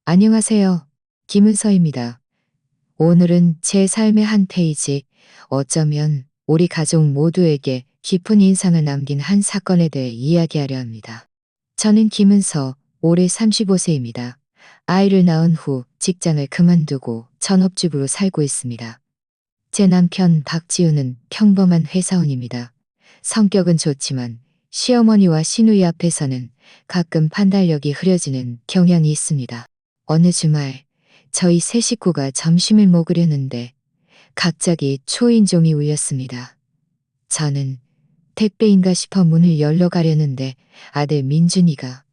안녕하세요. 김은서입니다. 오늘은 제 삶의 한 페이지, 어쩌면 우리 가족 모두에게 깊은 인상을 남긴 한 사건에 대해 이야기하려 합니다. 저는 김은서, 올해 35세입니다. 아이를 낳은 후 직장을 그만두고 전업주부로 살고 있습니다. 제 남편 박지우는 평범한 회사원입니다. 성격은 좋지만 시어머니와 시누이 앞에서는 가끔 판단력이 흐려지는 경향이 있습니다. 어느 주말 저희 세 식구가 점심을 먹으려는데 갑자기 초인종이 울렸습니다. 저는 택배인가 싶어 문을 열러 가려는데 아들 민준이가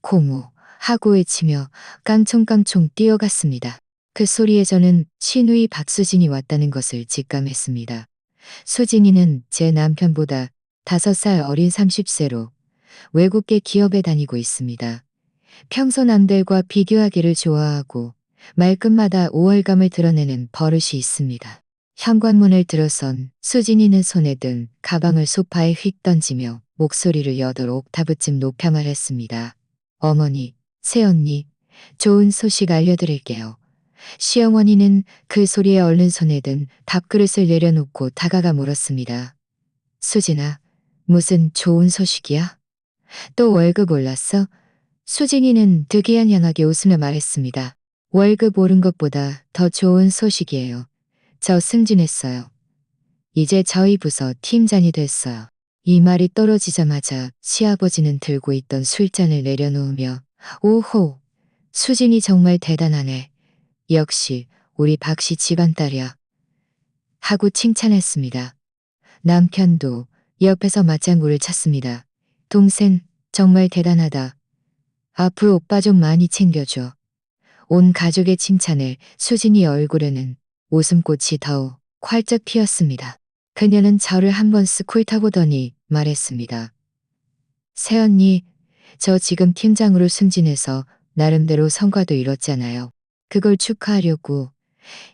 고모 하고 외치며 깡총깡총 뛰어갔습니다. 그 소리에 저는 시누이 박수진이 왔다는 것을 직감했습니다. 수진이는 제 남편보다 5살 어린 30세로 외국계 기업에 다니고 있습니다. 평소 남들과 비교하기를 좋아하고 말끝마다 우월감을 드러내는 버릇이 있습니다. 현관문을 들어선 수진이는 손에 든 가방을 소파에 휙 던지며 목소리를 8옥타브쯤 높여 말했습니다. 어머니, 새언니, 좋은 소식 알려드릴게요. 시어머니는 그 소리에 얼른 손에 든 밥그릇을 내려놓고 다가가 물었습니다. 수진아, 무슨 좋은 소식이야? 또 월급 올랐어? 수진이는 득이한 양하게 웃으며 말했습니다. 월급 오른 것보다 더 좋은 소식이에요. 저 승진했어요. 이제 저희 부서 팀장이 됐어요. 이 말이 떨어지자마자 시아버지는 들고 있던 술잔을 내려놓으며 오호, 수진이 정말 대단하네. 역시 우리 박씨 집안딸이야. 하고 칭찬했습니다. 남편도 옆에서 맞장구를 쳤습니다. 동생 정말 대단하다. 앞으로 오빠 좀 많이 챙겨줘. 온 가족의 칭찬에 수진이 얼굴에는 웃음꽃이 더욱 활짝 피었습니다. 그녀는 저를 한번 쓱 훑어보더니 말했습니다. 새언니, 저 지금 팀장으로 승진해서 나름대로 성과도 이뤘잖아요. 그걸 축하하려고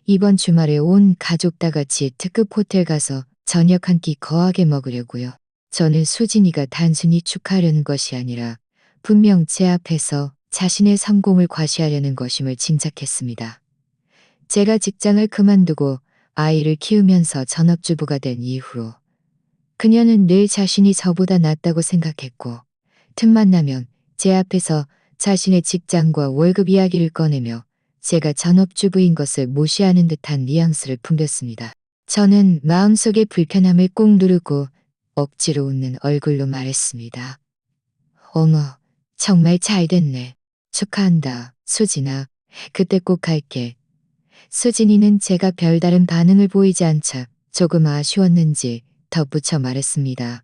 이번 주말에 온 가족 다 같이 특급 호텔 가서 저녁 한 끼 거하게 먹으려고요. 저는 수진이가 단순히 축하하려는 것이 아니라 분명 제 앞에서 자신의 성공을 과시하려는 것임을 짐작했습니다. 제가 직장을 그만두고 아이를 키우면서 전업주부가 된 이후로 그녀는 늘 자신이 저보다 낫다고 생각했고 틈만 나면 제 앞에서 자신의 직장과 월급 이야기를 꺼내며 제가 전업주부인 것을 무시하는 듯한 뉘앙스를 풍겼습니다. 저는 마음속의 불편함을 꾹 누르고 억지로 웃는 얼굴로 말했습니다. 어머, 정말 잘 됐네. 축하한다, 수진아. 그때 꼭 갈게. 수진이는 제가 별다른 반응을 보이지 않자 조금 아쉬웠는지 덧붙여 말했습니다.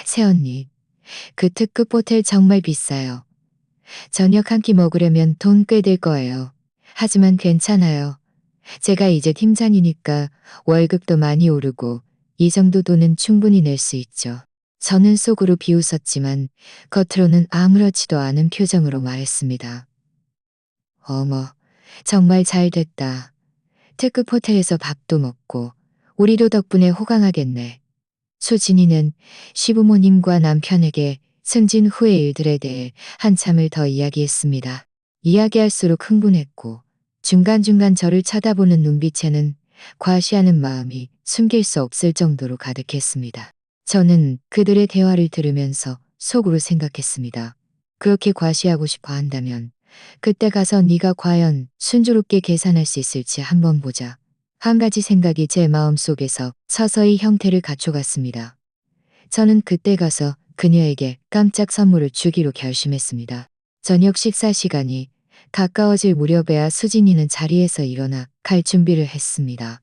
새언니, 그 특급 호텔 정말 비싸요. 저녁 한 끼 먹으려면 돈 꽤 들 거예요. 하지만 괜찮아요. 제가 이제 팀장이니까 월급도 많이 오르고 이 정도 돈은 충분히 낼 수 있죠. 저는 속으로 비웃었지만 겉으로는 아무렇지도 않은 표정으로 말했습니다. 어머, 정말 잘 됐다. 특급 호텔에서 밥도 먹고 우리도 덕분에 호강하겠네. 수진이는 시부모님과 남편에게 승진 후의 일들에 대해 한참을 더 이야기했습니다. 이야기할수록 흥분했고 중간중간 저를 쳐다보는 눈빛에는 과시하는 마음이 숨길 수 없을 정도로 가득했습니다. 저는 그들의 대화를 들으면서 속으로 생각했습니다. 그렇게 과시하고 싶어 한다면 그때 가서 네가 과연 순조롭게 계산할 수 있을지 한번 보자. 한 가지 생각이 제 마음속에서 서서히 형태를 갖춰갔습니다. 저는 그때 가서 그녀에게 깜짝 선물을 주기로 결심했습니다. 저녁 식사 시간이 가까워질 무렵에야 수진이는 자리에서 일어나 갈 준비를 했습니다.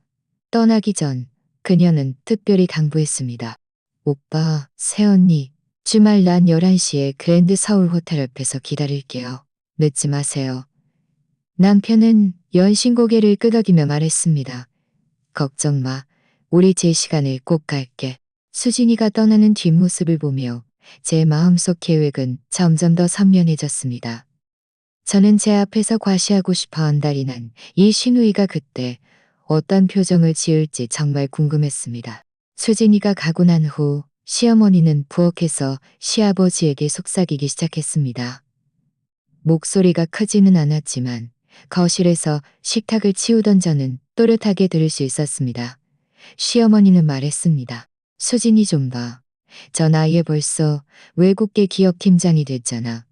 떠나기 전 그녀는 특별히 당부했습니다. 오빠, 새언니, 주말 낮 11시에 그랜드 서울 호텔 앞에서 기다릴게요. 늦지 마세요. 남편은 연신 고개를 끄덕이며 말했습니다. 걱정 마. 우리 제 시간을 꼭 갈게. 수진이가 떠나는 뒷모습을 보며 제 마음속 계획은 점점 더 선명해졌습니다. 저는 제 앞에서 과시하고 싶어 한달이 난 이 시누이가 그때 어떤 표정을 지을지 정말 궁금했습니다. 수진이가 가고 난 후 시어머니는 부엌에서 시아버지에게 속삭이기 시작했습니다. 목소리가 크지는 않았지만 거실에서 식탁을 치우던 저는 또렷하게 들을 수 있었습니다. 시어머니는 말했습니다. 수진이 좀 봐. 저 나이에 벌써 외국계 기업팀장이 됐잖아.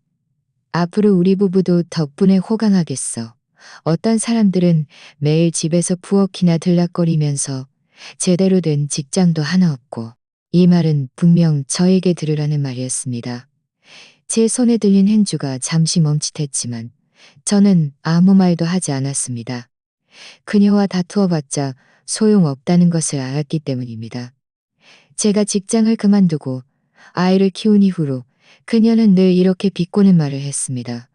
앞으로 우리 부부도 덕분에 호강하겠어. 어떤 사람들은 매일 집에서 부엌이나 들락거리면서 제대로 된 직장도 하나 없고, 이 말은 분명 저에게 들으라는 말이었습니다. 제 손에 들린 행주가 잠시 멈칫했지만 저는 아무 말도 하지 않았습니다. 그녀와 다투어봤자 소용없다는 것을 알았기 때문입니다. 제가 직장을 그만두고 아이를 키운 이후로 그녀는 늘 이렇게 비꼬는 말을 했습니다.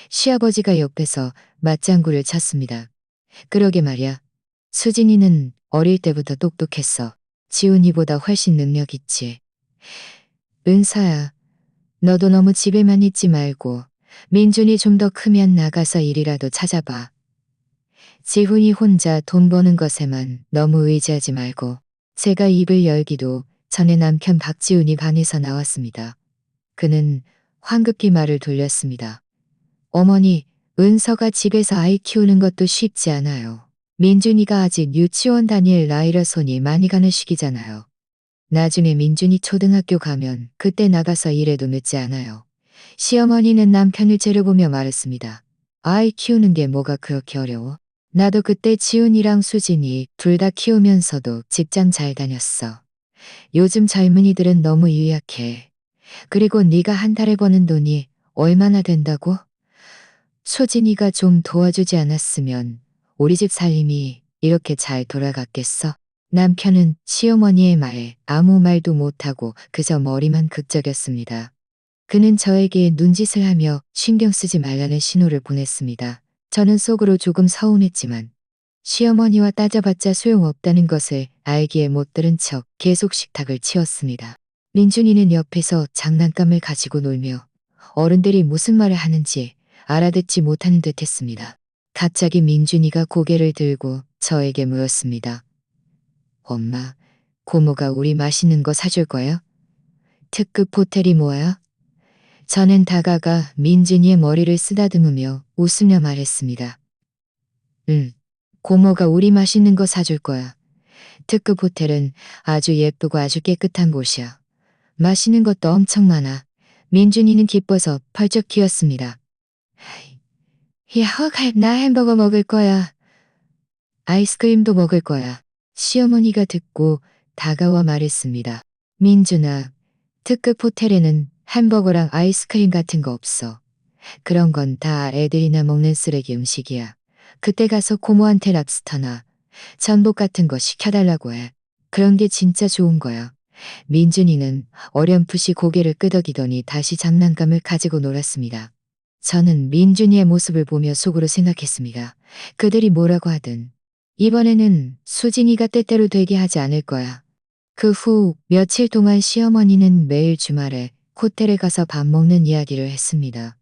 시아버지가 옆에서 맞장구를 쳤습니다. 그러게 말이야. 수진이는 어릴 때부터 똑똑했어. 지훈이보다 훨씬 능력 있지. 은서야, 너도 너무 집에만 있지 말고 민준이 좀 더 크면 나가서 일이라도 찾아봐. 지훈이 혼자 돈 버는 것에만 너무 의지하지 말고. 제가 입을 열기도 전에 남편 박지훈이 방에서 나왔습니다. 그는 황급히 말을 돌렸습니다. 어머니, 은서가 집에서 아이 키우는 것도 쉽지 않아요. 민준이가 아직 유치원 다닐 나이라 손이 많이 가는 시기잖아요. 나중에 민준이 초등학교 가면 그때 나가서 일해도 늦지 않아요. 시어머니는 남편을 째려보며 말했습니다. 아이 키우는 게 뭐가 그렇게 어려워? 나도 그때 지훈이랑 수진이 둘 다 키우면서도 직장 잘 다녔어. 요즘 젊은이들은 너무 유약해. 그리고 네가 한 달에 버는 돈이 얼마나 된다고? 수진이가 좀 도와주지 않았으면 우리 집 살림이 이렇게 잘 돌아갔겠어? 남편은 시어머니의 말에 아무 말도 못하고 그저 머리만 극적였습니다. 그는 저에게 눈짓을 하며 신경 쓰지 말라는 신호를 보냈습니다. 저는 속으로 조금 서운했지만 시어머니와 따져봤자 소용없다는 것을 알기에 못 들은 척 계속 식탁을 치웠습니다. 민준이는 옆에서 장난감을 가지고 놀며 어른들이 무슨 말을 하는지 알아듣지 못하는 듯 했습니다. 갑자기 민준이가 고개를 들고 저에게 물었습니다. 엄마, 고모가 우리 맛있는 거 사줄 거야? 특급 호텔이 뭐야? 저는 다가가 민준이의 머리를 쓰다듬으며 웃으며 말했습니다. 응, 고모가 우리 맛있는 거 사줄 거야. 특급 호텔은 아주 예쁘고 아주 깨끗한 곳이야. 맛있는 것도 엄청 많아. 민준이는 기뻐서 펄쩍 뛰었습니다. 야, 나 햄버거 먹을 거야. 아이스크림도 먹을 거야. 시어머니가 듣고 다가와 말했습니다. 민준아, 특급 호텔에는 햄버거랑 아이스크림 같은 거 없어. 그런 건 다 애들이나 먹는 쓰레기 음식이야. 그때 가서 고모한테 랍스터나 전복 같은 거 시켜달라고 해. 그런 게 진짜 좋은 거야. 민준이는 어렴풋이 고개를 끄덕이더니 다시 장난감을 가지고 놀았습니다. 저는 민준이의 모습을 보며 속으로 생각했습니다. 그들이 뭐라고 하든 이번에는 수진이가 때때로 되게 하지 않을 거야. 그 후 며칠 동안 시어머니는 매일 주말에 호텔에 가서 밥 먹는 이야기를 했습니다.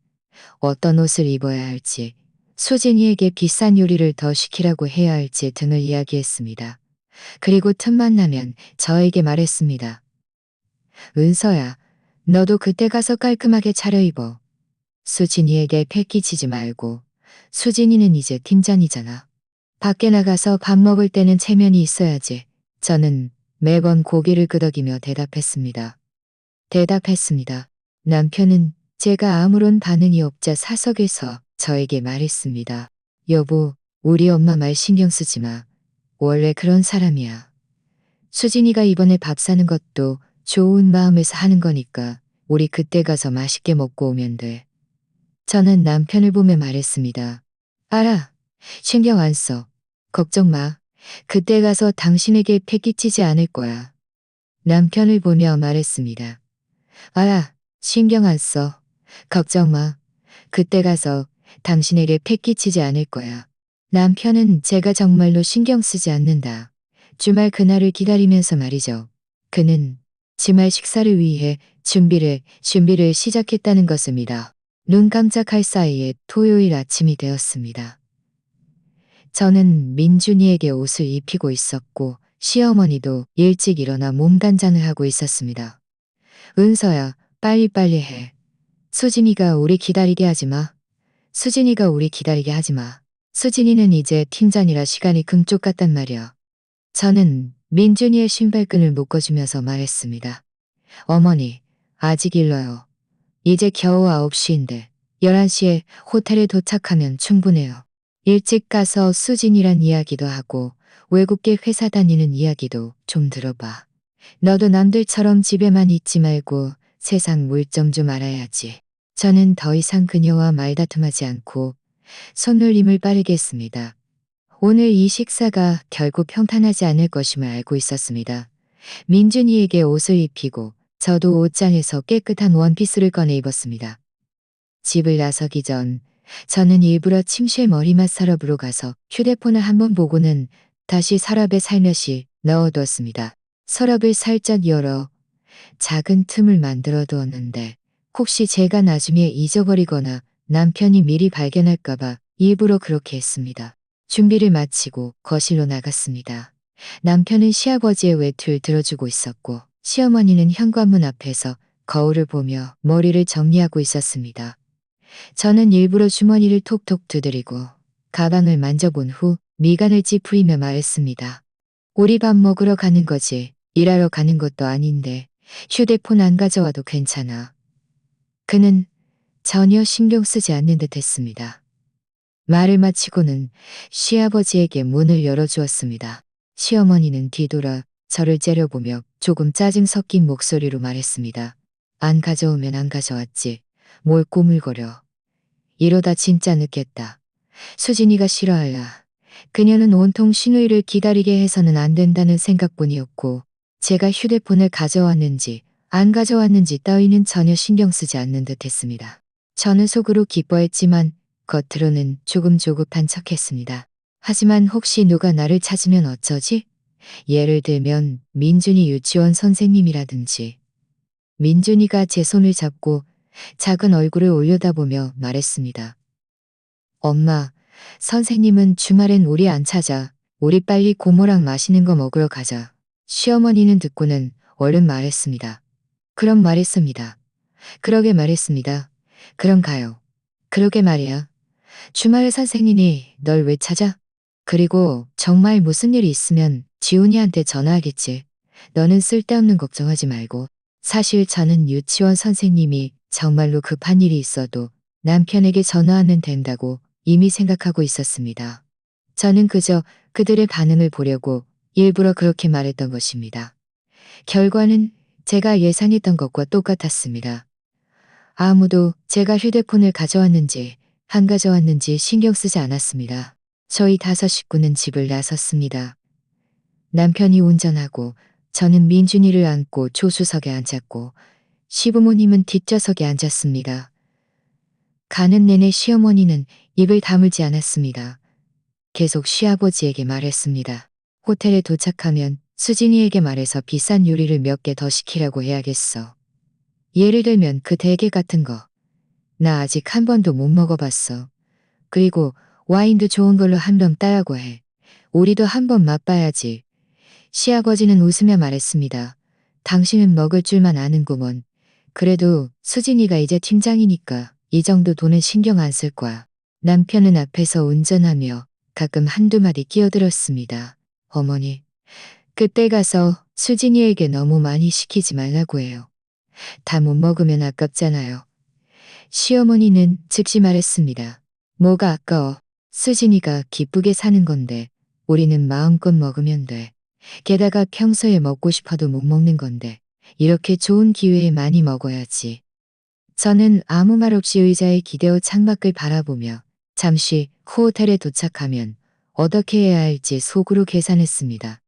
어떤 옷을 입어야 할지, 수진이에게 비싼 요리를 더 시키라고 해야 할지 등을 이야기했습니다. 그리고 틈만 나면 저에게 말했습니다. 은서야, 너도 그때 가서 깔끔하게 차려입어. 수진이에게 패기치지 말고. 수진이는 이제 팀장이잖아. 밖에 나가서 밥 먹을 때는 체면이 있어야지. 저는 매번 고개를 끄덕이며 대답했습니다. 남편은 제가 아무런 반응이 없자 사석에서 저에게 말했습니다. 여보, 우리 엄마 말 신경 쓰지 마. 원래 그런 사람이야. 수진이가 이번에 밥 사는 것도 좋은 마음에서 하는 거니까 우리 그때 가서 맛있게 먹고 오면 돼. 저는 남편을 보며 말했습니다. 알아. 신경 안 써. 걱정 마. 그때 가서 당신에게 패기치지 않을 거야. 남편을 보며 말했습니다. 알아. 신경 안 써. 걱정 마. 그때 가서 당신에게 패기치지 않을 거야. 남편은 제가 정말로 신경 쓰지 않는다. 주말 그날을 기다리면서 말이죠. 그는 주말 식사를 위해 준비를 시작했다는 것입니다. 눈 깜짝할 사이에 토요일 아침이 되었습니다. 저는 민준이에게 옷을 입히고 있었고 시어머니도 일찍 일어나 몸단장을 하고 있었습니다. 은서야, 빨리빨리 해. 수진이가 우리 기다리게 하지 마. 수진이가 우리 기다리게 하지 마. 수진이는 이제 팀장이라 시간이 금쪽 같단 말이야. 저는 민준이의 신발끈을 묶어주면서 말했습니다. 어머니, 아직 일러요. 이제 겨우 9시인데 11시에 호텔에 도착하면 충분해요. 일찍 가서 수진이란 이야기도 하고 외국계 회사 다니는 이야기도 좀 들어봐. 너도 남들처럼 집에만 있지 말고 세상 물정 좀 알아야지. 저는 더 이상 그녀와 말다툼하지 않고 손놀림을 빠르게 했습니다. 오늘 이 식사가 결국 평탄하지 않을 것임을 알고 있었습니다. 민준이에게 옷을 입히고 저도 옷장에서 깨끗한 원피스를 꺼내 입었습니다. 집을 나서기 전 저는 일부러 침실 머리맡 서랍으로 가서 휴대폰을 한번 보고는 다시 서랍에 살며시 넣어두었습니다. 서랍을 살짝 열어 작은 틈을 만들어 두었는데 혹시 제가 나중에 잊어버리거나 남편이 미리 발견할까봐 일부러 그렇게 했습니다. 준비를 마치고 거실로 나갔습니다. 남편은 시아버지의 외투를 들어주고 있었고 시어머니는 현관문 앞에서 거울을 보며 머리를 정리하고 있었습니다. 저는 일부러 주머니를 톡톡 두드리고 가방을 만져본 후 미간을 찌푸리며 말했습니다. 우리 밥 먹으러 가는 거지. 일하러 가는 것도 아닌데 휴대폰 안 가져와도 괜찮아. 그는 전혀 신경 쓰지 않는 듯 했습니다. 말을 마치고는 시아버지에게 문을 열어주었습니다. 시어머니는 뒤돌아 저를 째려보며 조금 짜증 섞인 목소리로 말했습니다. 안 가져오면 안 가져왔지. 뭘 꼬물거려. 이러다 진짜 늦겠다. 수진이가 싫어할라. 그녀는 온통 신우이를 기다리게 해서는 안 된다는 생각뿐이었고 제가 휴대폰을 가져왔는지 안 가져왔는지 따위는 전혀 신경 쓰지 않는 듯 했습니다. 저는 속으로 기뻐했지만 겉으로는 조금 조급한 척했습니다. 하지만 혹시 누가 나를 찾으면 어쩌지? 예를 들면 민준이 유치원 선생님이라든지. 민준이가 제 손을 잡고 작은 얼굴을 올려다보며 말했습니다. 엄마, 선생님은 주말엔 우리 안 찾아. 우리 빨리 고모랑 맛있는 거 먹으러 가자. 시어머니는 듣고는 얼른 말했습니다. 그럼 말했습니다. 그러게 말했습니다. 그럼 가요. 그러게 말이야. 주말에 선생님이 널 왜 찾아? 그리고 정말 무슨 일이 있으면 지훈이한테 전화하겠지. 너는 쓸데없는 걱정하지 말고. 사실 저는 유치원 선생님이 정말로 급한 일이 있어도 남편에게 전화하면 된다고 이미 생각하고 있었습니다. 저는 그저 그들의 반응을 보려고 일부러 그렇게 말했던 것입니다. 결과는 제가 예상했던 것과 똑같았습니다. 아무도 제가 휴대폰을 가져왔는지 안 가져왔는지 신경 쓰지 않았습니다. 저희 5 식구는 집을 나섰습니다. 남편이 운전하고 저는 민준이를 안고 조수석에 앉았고 시부모님은 뒷좌석에 앉았습니다. 가는 내내 시어머니는 입을 다물지 않았습니다. 계속 시아버지에게 말했습니다. 호텔에 도착하면 수진이에게 말해서 비싼 요리를 몇 개 더 시키라고 해야겠어. 예를 들면 그 대게 같은 거. 나 아직 한 번도 못 먹어봤어. 그리고 와인도 좋은 걸로 한 병 따라고 해. 우리도 한 번 맛봐야지. 시아버지는 웃으며 말했습니다. 당신은 먹을 줄만 아는구먼. 그래도 수진이가 이제 팀장이니까 이 정도 돈은 신경 안 쓸 거야. 남편은 앞에서 운전하며 가끔 한두 마디 끼어들었습니다. 어머니, 그때 가서 수진이에게 너무 많이 시키지 말라고 해요. 다 못 먹으면 아깝잖아요. 시어머니는 즉시 말했습니다. 뭐가 아까워. 수진이가 기쁘게 사는 건데 우리는 마음껏 먹으면 돼. 게다가 평소에 먹고 싶어도 못 먹는 건데 이렇게 좋은 기회에 많이 먹어야지. 저는 아무 말 없이 의자에 기대어 창밖을 바라보며 잠시 후 호텔에 도착하면 어떻게 해야 할지 속으로 계산했습니다.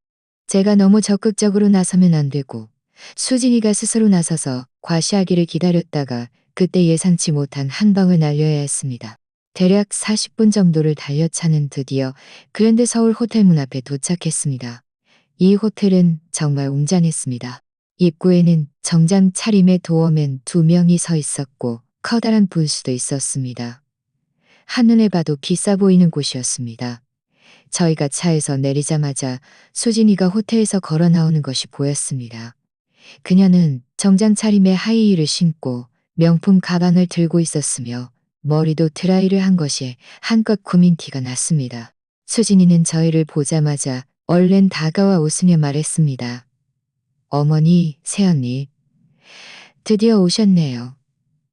제가 너무 적극적으로 나서면 안 되고 수진이가 스스로 나서서 과시하기를 기다렸다가 그때 예상치 못한 한 방을 날려야 했습니다. 대략 40분 정도를 달려 차는 드디어 그랜드 서울 호텔 문 앞에 도착했습니다. 이 호텔은 정말 웅장했습니다. 입구에는 정장 차림의 도어맨 2명이 서 있었고 커다란 분수도 있었습니다. 한눈에 봐도 비싸 보이는 곳이었습니다. 저희가 차에서 내리자마자 수진이가 호텔에서 걸어 나오는 것이 보였습니다. 그녀는 정장 차림의 하이힐을 신고 명품 가방을 들고 있었으며 머리도 드라이를 한 것이 한껏 구민 티가 났습니다. 수진이는 저희를 보자마자 얼른 다가와 웃으며 말했습니다. 어머니, 새언니, 드디어 오셨네요.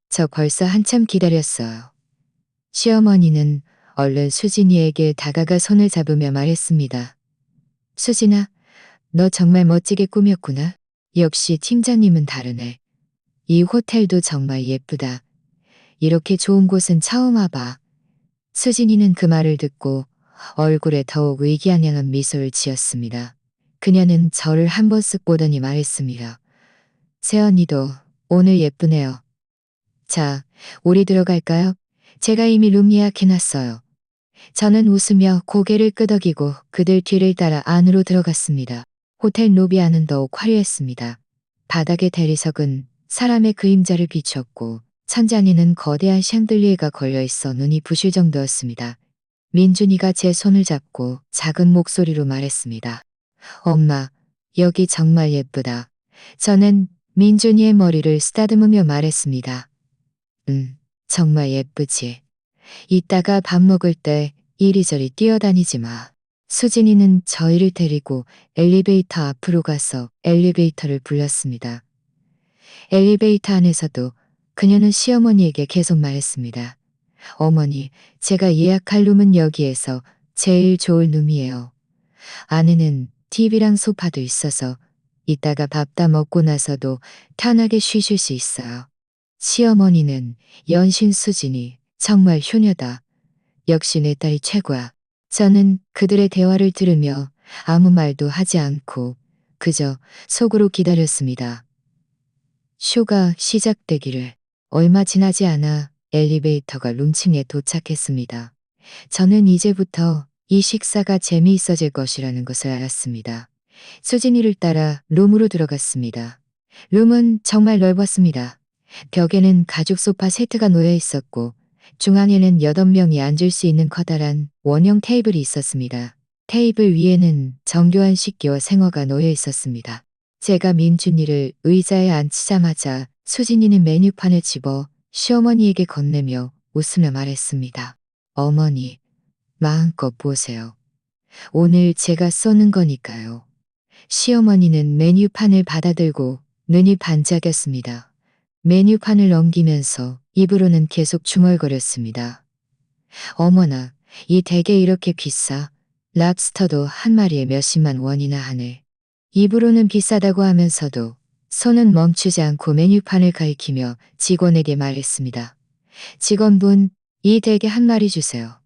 저 벌써 한참 기다렸어요. 시어머니는 얼른 수진이에게 다가가 손을 잡으며 말했습니다. 수진아, 너 정말 멋지게 꾸몄구나. 역시 팀장님은 다르네. 이 호텔도 정말 예쁘다. 이렇게 좋은 곳은 처음 와봐. 수진이는 그 말을 듣고 얼굴에 더욱 의기양양한 미소를 지었습니다. 그녀는 저를 한번 쓱 보더니 말했습니다. 새언니도 오늘 예쁘네요. 자, 우리 들어갈까요? 제가 이미 룸 예약해놨어요. 저는 웃으며 고개를 끄덕이고 그들 뒤를 따라 안으로 들어갔습니다. 호텔 로비 안은 더욱 화려했습니다. 바닥의 대리석은 사람의 그림자를 비췄고 천장에는 거대한 샹들리에가 걸려있어 눈이 부실 정도였습니다. 민준이가 제 손을 잡고 작은 목소리로 말했습니다. 엄마, 여기 정말 예쁘다. 저는 민준이의 머리를 쓰다듬으며 말했습니다. 정말 예쁘지. 이따가 밥 먹을 때 이리저리 뛰어다니지 마. 수진이는 저희를 데리고 엘리베이터 앞으로 가서 엘리베이터를 불렀습니다. 엘리베이터 안에서도 그녀는 시어머니에게 계속 말했습니다. 어머니, 제가 예약할 룸은 여기에서 제일 좋을 룸이에요. 안에는 TV랑 소파도 있어서 이따가 밥 다 먹고 나서도 편하게 쉬실 수 있어요. 시어머니는 연신 수진이 정말 효녀다. 역시 내 딸이 최고야. 저는 그들의 대화를 들으며 아무 말도 하지 않고 그저 속으로 기다렸습니다. 쇼가 시작되기를. 얼마 지나지 않아 엘리베이터가 룸층에 도착했습니다. 저는 이제부터 이 식사가 재미있어질 것이라는 것을 알았습니다. 수진이를 따라 룸으로 들어갔습니다. 룸은 정말 넓었습니다. 벽에는 가죽 소파 세트가 놓여 있었고 중앙에는 8명이 앉을 수 있는 커다란 원형 테이블이 있었습니다. 테이블 위에는 정교한 식기와 생화가 놓여 있었습니다. 제가 민준이를 의자에 앉히자마자 수진이는 메뉴판을 집어 시어머니에게 건네며 웃으며 말했습니다. 어머니, 마음껏 보세요. 오늘 제가 쏘는 거니까요. 시어머니는 메뉴판을 받아들고 눈이 반짝였습니다. 메뉴판을 넘기면서 입으로는 계속 중얼거렸습니다. 어머나, 이 대게 이렇게 비싸. 랍스터도 한 마리에 몇십만 원이나 하네. 입으로는 비싸다고 하면서도 손은 멈추지 않고 메뉴판을 가리키며 직원에게 말했습니다. 직원분, 이 대게 한 마리 주세요.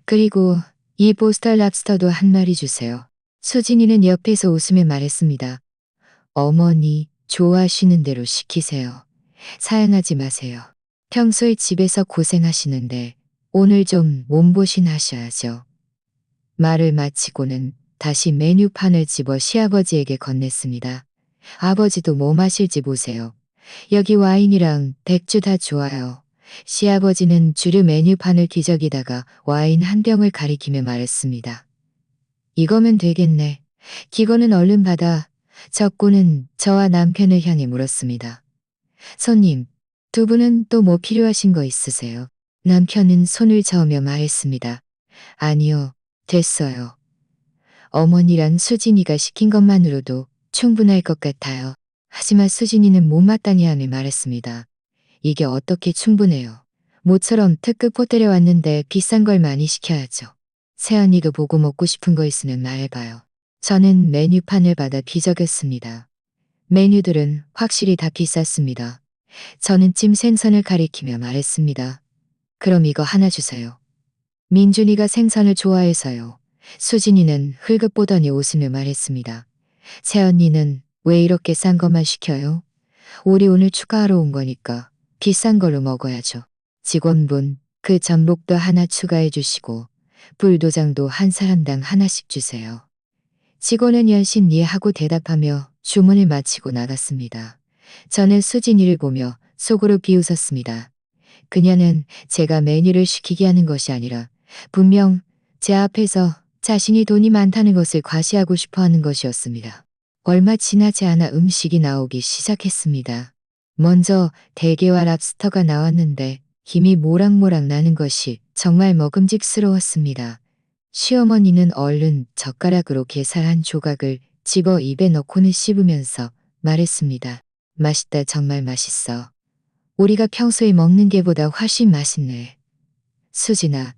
그리고 이 보스터 랍스터도 한 마리 주세요. 수진이는 옆에서 웃으며 말했습니다. 어머니, 좋아하시는 대로 시키세요. 사양하지 마세요. 평소에 집에서 고생하시는데 오늘 좀 몸보신 하셔야죠. 말을 마치고는 다시 메뉴판을 집어 시아버지에게 건넸습니다. 아버지도 뭐 마실지 보세요. 여기 와인이랑 백주 다 좋아요. 시아버지는 주류 메뉴판을 뒤적이다가 와인 한 병을 가리키며 말했습니다. 이거면 되겠네. 기거는 얼른 받아. 적고는 저와 남편을 향해 물었습니다. 손님, 두 분은 또 뭐 필요하신 거 있으세요? 남편은 손을 저으며 말했습니다. 아니요, 됐어요. 어머니랑 수진이가 시킨 것만으로도 충분할 것 같아요. 하지만 수진이는 못마땅해 하며 말했습니다. 이게 어떻게 충분해요. 모처럼 특급 호텔에 왔는데 비싼 걸 많이 시켜야죠. 새언니도 보고 먹고 싶은 거 있으면 말해봐요. 저는 메뉴판을 받아 뒤적였습니다. 메뉴들은 확실히 다 비쌌습니다. 저는 찜 생선을 가리키며 말했습니다. 그럼 이거 하나 주세요. 민준이가 생선을 좋아해서요. 수진이는 흘긋 보더니 웃으며 말했습니다. 새언니는 왜 이렇게 싼 것만 시켜요? 우리 오늘 추가하러 온 거니까 비싼 걸로 먹어야죠. 직원분, 그 전복도 하나 추가해 주시고 불도장도 한 사람당 하나씩 주세요. 직원은 연신 예 하고 대답하며 주문을 마치고 나갔습니다. 저는 수진이를 보며 속으로 비웃었습니다. 그녀는 제가 메뉴를 시키게 하는 것이 아니라 분명 제 앞에서 자신이 돈이 많다는 것을 과시하고 싶어 하는 것이었습니다. 얼마 지나지 않아 음식이 나오기 시작했습니다. 먼저 대게와 랍스터가 나왔는데 김이 모락모락 나는 것이 정말 먹음직스러웠습니다. 시어머니는 얼른 젓가락으로 게살 한 조각을 집어 입에 넣고는 씹으면서 말했습니다. 맛있다, 정말 맛있어. 우리가 평소에 먹는 게보다 훨씬 맛있네. 수진아,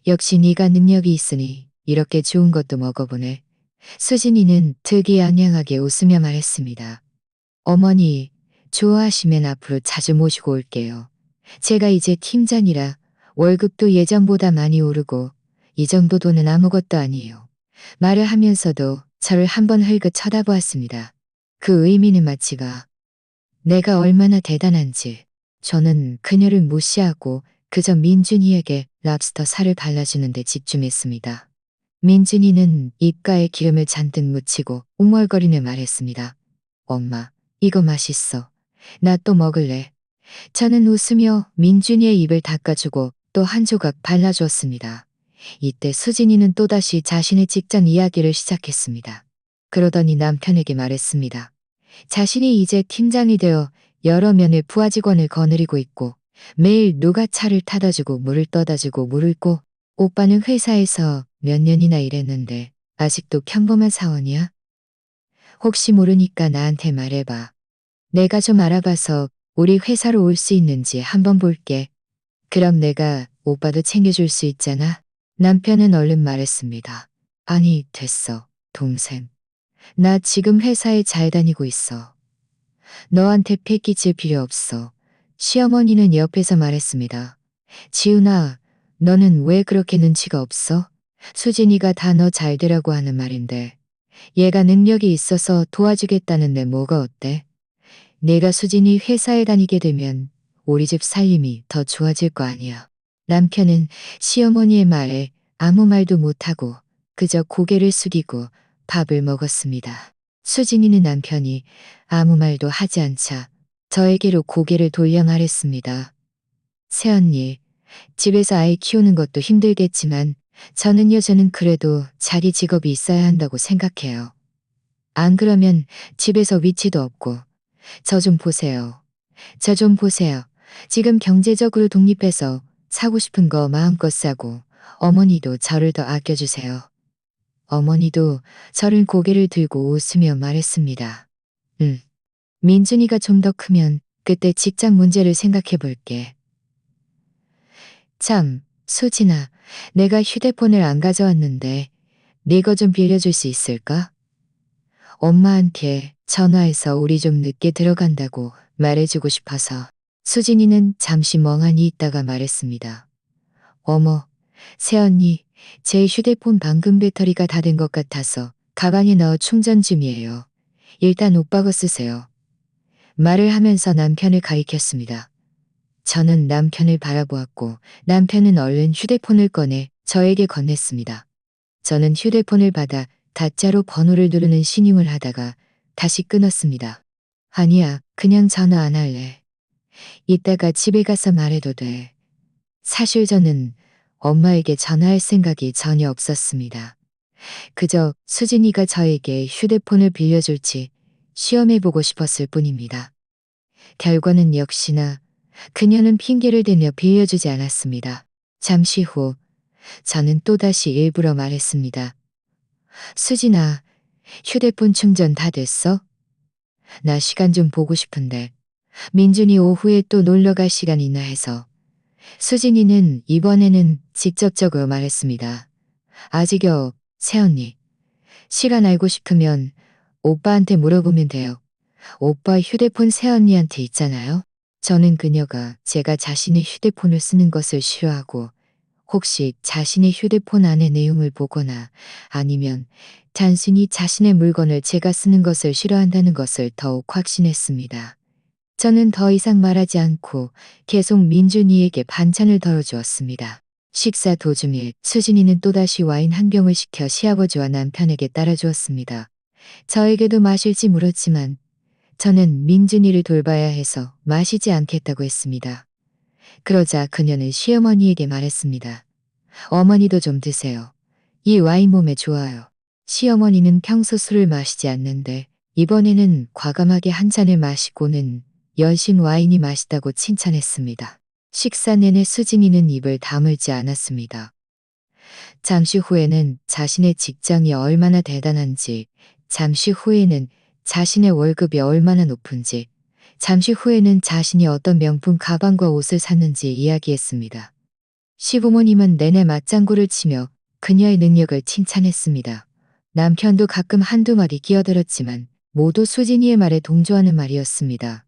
역시 네가 능력이 있으니 이렇게 좋은 것도 먹어보네. 수진이는 특이양양하게 웃으며 말했습니다. 어머니, 좋아하시면 앞으로 자주 모시고 올게요. 제가 이제 팀장이라 월급도 예전보다 많이 오르고 이 정도 돈은 아무것도 아니에요. 말을 하면서도 저를 한번 흘긋 쳐다보았습니다. 그 의미는 마치가 내가 얼마나 대단한지. 저는 그녀를 무시하고 그저 민준이에게 랍스터 살을 발라주는 데 집중했습니다. 민준이는 입가에 기름을 잔뜩 묻히고 웅얼거리며 말했습니다. 엄마, 이거 맛있어. 나 또 먹을래. 저는 웃으며 민준이의 입을 닦아주고 또 한 조각 발라주었습니다. 이때 수진이는 또다시 자신의 직장 이야기를 시작했습니다. 그러더니 남편에게 말했습니다. 자신이 이제 팀장이 되어 여러 면의 부하 직원을 거느리고 있고 매일 누가 차를 타다주고 물을 떠다주고 물을 고 오빠는 회사에서 몇 년이나 일했는데 아직도 평범한 사원이야? 혹시 모르니까 나한테 말해봐. 내가 좀 알아봐서 우리 회사로 올 수 있는지 한번 볼게. 그럼 내가 오빠도 챙겨줄 수 있잖아. 남편은 얼른 말했습니다. 아니, 됐어, 동생. 나 지금 회사에 잘 다니고 있어. 너한테 패기질 필요 없어. 시어머니는 옆에서 말했습니다. 지훈아, 너는 왜 그렇게 눈치가 없어? 수진이가 다 너 잘 되라고 하는 말인데 얘가 능력이 있어서 도와주겠다는데 뭐가 어때? 내가 수진이 회사에 다니게 되면 우리 집 살림이 더 좋아질 거 아니야. 남편은 시어머니의 말에 아무 말도 못하고 그저 고개를 숙이고 밥을 먹었습니다. 수진이는 남편이 아무 말도 하지 않자 저에게로 고개를 돌려 말했습니다. 새언니, 집에서 아이 키우는 것도 힘들겠지만 저는 그래도 자기 직업이 있어야 한다고 생각해요. 안 그러면 집에서 위치도 없고. 저 좀 보세요. 저 좀 보세요. 지금 경제적으로 독립해서 사고 싶은 거 마음껏 사고 어머니도 저를 더 아껴주세요. 어머니도 저를 고개를 들고 웃으며 말했습니다. 민준이가 좀 더 크면 그때 직장 문제를 생각해 볼게. 참, 수진아, 내가 휴대폰을 안 가져왔는데 네 거 좀 빌려줄 수 있을까? 엄마한테 전화해서 우리 좀 늦게 들어간다고 말해주고 싶어서. 수진이는 잠시 멍하니 있다가 말했습니다. 어머, 새언니, 제 휴대폰 방금 배터리가 다 된 것 같아서 가방에 넣어 충전 중이에요. 일단 오빠 거 쓰세요. 말을 하면서 남편을 가리켰습니다. 저는 남편을 바라보았고 남편은 얼른 휴대폰을 꺼내 저에게 건넸습니다. 저는 휴대폰을 받아 다짜로 번호를 누르는 신용을 하다가 다시 끊었습니다. 아니야, 그냥 전화 안 할래. 이따가 집에 가서 말해도 돼. 사실 저는 엄마에게 전화할 생각이 전혀 없었습니다. 그저 수진이가 저에게 휴대폰을 빌려줄지 시험해보고 싶었을 뿐입니다. 결과는 역시나 그녀는 핑계를 대며 빌려주지 않았습니다. 잠시 후 저는 또다시 일부러 말했습니다. 수진아, 휴대폰 충전 다 됐어? 나 시간 좀 보고 싶은데. 민준이 오후에 또 놀러갈 시간 있나 해서. 수진이는 이번에는 직접적으로 말했습니다. 아직요, 새언니. 시간 알고 싶으면 오빠한테 물어보면 돼요. 오빠 휴대폰 새언니한테 있잖아요. 저는 그녀가 제가 자신의 휴대폰을 쓰는 것을 싫어하고 혹시 자신의 휴대폰 안의 내용을 보거나 아니면 단순히 자신의 물건을 제가 쓰는 것을 싫어한다는 것을 더욱 확신했습니다. 저는 더 이상 말하지 않고 계속 민준이에게 반찬을 덜어주었습니다. 식사 도중에 수진이는 또다시 와인 한 병을 시켜 시아버지와 남편에게 따라주었습니다. 저에게도 마실지 물었지만 저는 민준이를 돌봐야 해서 마시지 않겠다고 했습니다. 그러자 그녀는 시어머니에게 말했습니다. 어머니도 좀 드세요. 이 와인 몸에 좋아요. 시어머니는 평소 술을 마시지 않는데 이번에는 과감하게 한 잔을 마시고는 연신 와인이 맛있다고 칭찬했습니다. 식사 내내 수진이는 입을 다물지 않았습니다. 잠시 후에는 자신의 직장이 얼마나 대단한지, 잠시 후에는 자신의 월급이 얼마나 높은지, 잠시 후에는 자신이 어떤 명품 가방과 옷을 샀는지 이야기했습니다. 시부모님은 내내 맞장구를 치며 그녀의 능력을 칭찬했습니다. 남편도 가끔 한두 마디 끼어들었지만 모두 수진이의 말에 동조하는 말이었습니다.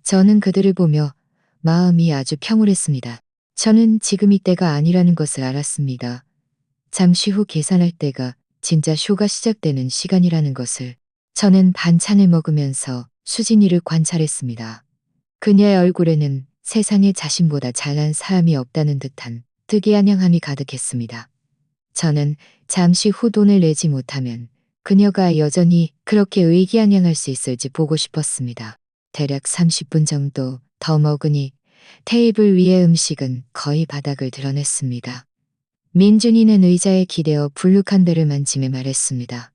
저는 그들을 보며 마음이 아주 평온했습니다. 저는 지금 이때가 아니라는 것을 알았습니다. 잠시 후 계산할 때가 진짜 쇼가 시작되는 시간이라는 것을. 저는 반찬을 먹으면서 수진이를 관찰했습니다. 그녀의 얼굴에는 세상에 자신보다 잘난 사람이 없다는 듯한 특이한 향함이 가득했습니다. 저는 잠시 후 돈을 내지 못하면 그녀가 여전히 그렇게 의기양양할 수 있을지 보고 싶었습니다. 대략 30분 정도 더 먹으니 테이블 위의 음식은 거의 바닥을 드러냈습니다. 민준이는 의자에 기대어 불룩한 배를 만지며 말했습니다.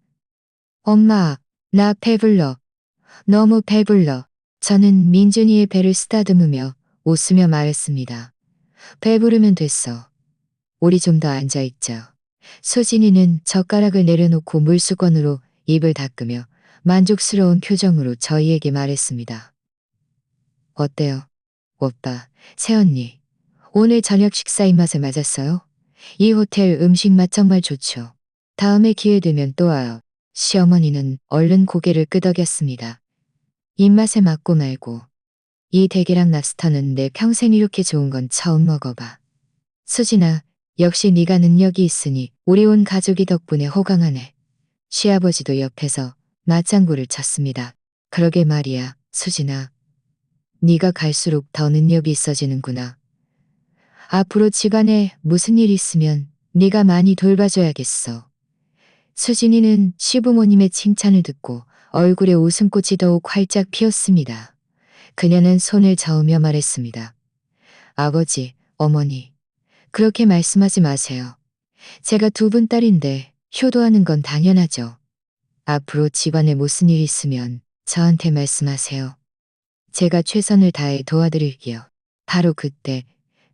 엄마, 나 배불러. 너무 배불러. 저는 민준이의 배를 쓰다듬으며 웃으며 말했습니다. 배부르면 됐어. 우리 좀 더 앉아있자. 수진이는 젓가락을 내려놓고 물수건으로 입을 닦으며 만족스러운 표정으로 저희에게 말했습니다. 어때요? 오빠, 새언니. 오늘 저녁 식사 입맛에 맞았어요? 이 호텔 음식 맛 정말 좋죠. 다음에 기회 되면 또 와요. 시어머니는 얼른 고개를 끄덕였습니다. 입맛에 맞고 말고. 이 대게랑 랍스터는 내 평생 이렇게 좋은 건 처음 먹어봐. 수진아, 역시 네가 능력이 있으니 우리 온 가족이 덕분에 호강하네. 시아버지도 옆에서 맞장구를 쳤습니다. 그러게 말이야, 수진아. 네가 갈수록 더 능력이 있어지는구나. 앞으로 집안에 무슨 일 있으면 네가 많이 돌봐줘야겠어. 수진이는 시부모님의 칭찬을 듣고 얼굴에 웃음꽃이 더욱 활짝 피었습니다. 그녀는 손을 저으며 말했습니다. 아버지, 어머니, 그렇게 말씀하지 마세요. 제가 두 분 딸인데 효도하는 건 당연하죠. 앞으로 집안에 무슨 일 있으면 저한테 말씀하세요. 제가 최선을 다해 도와드릴게요. 바로 그때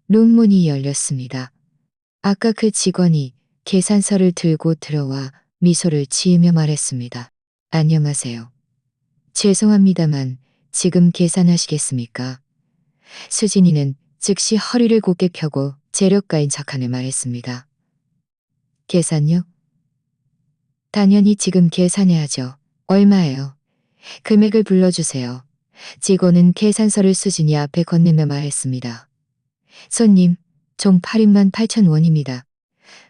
룸문이 열렸습니다. 아까 그 직원이 계산서를 들고 들어와 미소를 지으며 말했습니다. 안녕하세요. 죄송합니다만 지금 계산하시겠습니까? 수진이는 즉시 허리를 곧게 펴고 재력가인 척하며 말했습니다. 계산요? 당연히 지금 계산해야죠. 얼마예요? 금액을 불러주세요. 직원은 계산서를 수진이 앞에 건네며 말했습니다. 손님, 총 8만 8천 원입니다.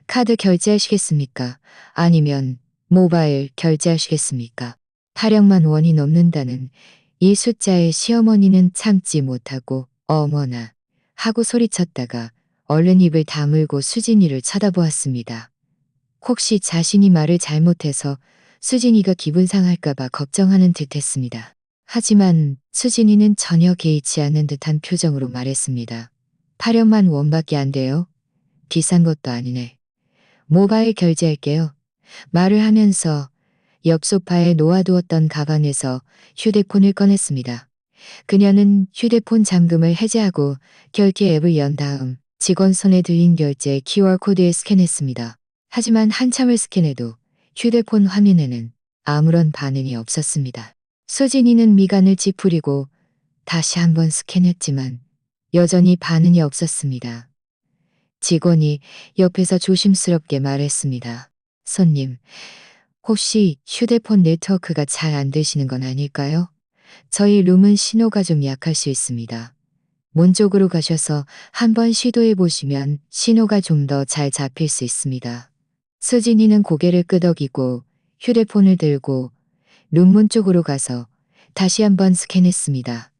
카드 결제하시겠습니까? 아니면 모바일 결제하시겠습니까? 8억만 원이 넘는다는 이 숫자에 시어머니는 참지 못하고 어머나 하고 소리쳤다가 얼른 입을 다물고 수진이를 쳐다보았습니다. 혹시 자신이 말을 잘못해서 수진이가 기분 상할까봐 걱정하는 듯했습니다. 하지만 수진이는 전혀 개의치 않는 듯한 표정으로 말했습니다. 8억만 원밖에 안 돼요? 비싼 것도 아니네. 모바일 결제할게요. 말을 하면서 옆 소파에 놓아두었던 가방에서 휴대폰을 꺼냈습니다. 그녀는 휴대폰 잠금을 해제하고 결제 앱을 연 다음 직원 손에 들린 결제 QR코드에 스캔했습니다. 하지만 한참을 스캔해도 휴대폰 화면에는 아무런 반응이 없었습니다. 수진이는 미간을 찌푸리고 다시 한번 스캔했지만 여전히 반응이 없었습니다. 직원이 옆에서 조심스럽게 말했습니다. 손님, 혹시 휴대폰 네트워크가 잘 안 되시는 건 아닐까요? 저희 룸은 신호가 좀 약할 수 있습니다. 문 쪽으로 가셔서 한번 시도해 보시면 신호가 좀 더 잘 잡힐 수 있습니다. 수진이는 고개를 끄덕이고 휴대폰을 들고 룸문 쪽으로 가서 다시 한번 스캔했습니다.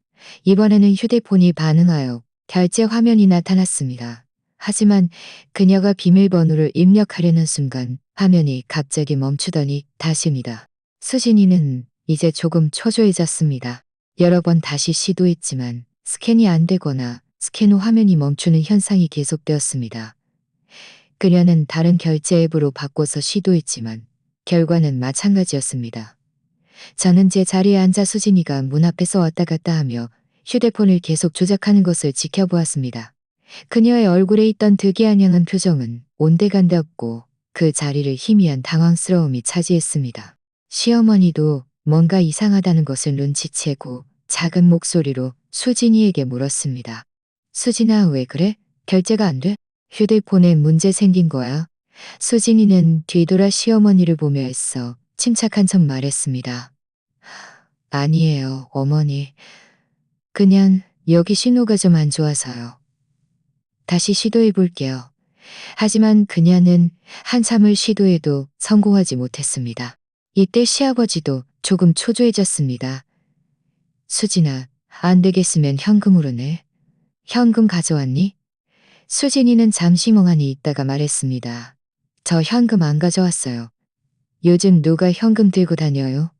이번에는 휴대폰이 반응하여 결제 화면이 나타났습니다. 하지만 그녀가 비밀번호를 입력하려는 순간 화면이 갑자기 멈추더니 다시입니다. 수진이는 이제 조금 초조해졌습니다. 여러 번 다시 시도했지만 스캔이 안 되거나 스캔 후 화면이 멈추는 현상이 계속되었습니다. 그녀는 다른 결제 앱으로 바꿔서 시도했지만 결과는 마찬가지였습니다. 저는 제 자리에 앉아 수진이가 문 앞에서 왔다 갔다 하며 휴대폰을 계속 조작하는 것을 지켜보았습니다. 그녀의 얼굴에 있던 특이한 향한 표정은 온데간데없고 그 자리를 희미한 당황스러움이 차지했습니다. 시어머니도 뭔가 이상하다는 것을 눈치채고 작은 목소리로 수진이에게 물었습니다. 수진아, 왜 그래? 결제가 안 돼? 휴대폰에 문제 생긴 거야? 수진이는 뒤돌아 시어머니를 보며 애써 침착한 척 말했습니다. 아니에요, 어머니. 그냥 여기 신호가 좀 안 좋아서요. 다시 시도해 볼게요. 하지만 그녀는 한참을 시도해도 성공하지 못했습니다. 이때 시아버지도 조금 초조해졌습니다. 수진아, 안 되겠으면 현금으로 내. 현금 가져왔니? 수진이는 잠시 멍하니 있다가 말했습니다. 저 현금 안 가져왔어요. 요즘 누가 현금 들고 다녀요?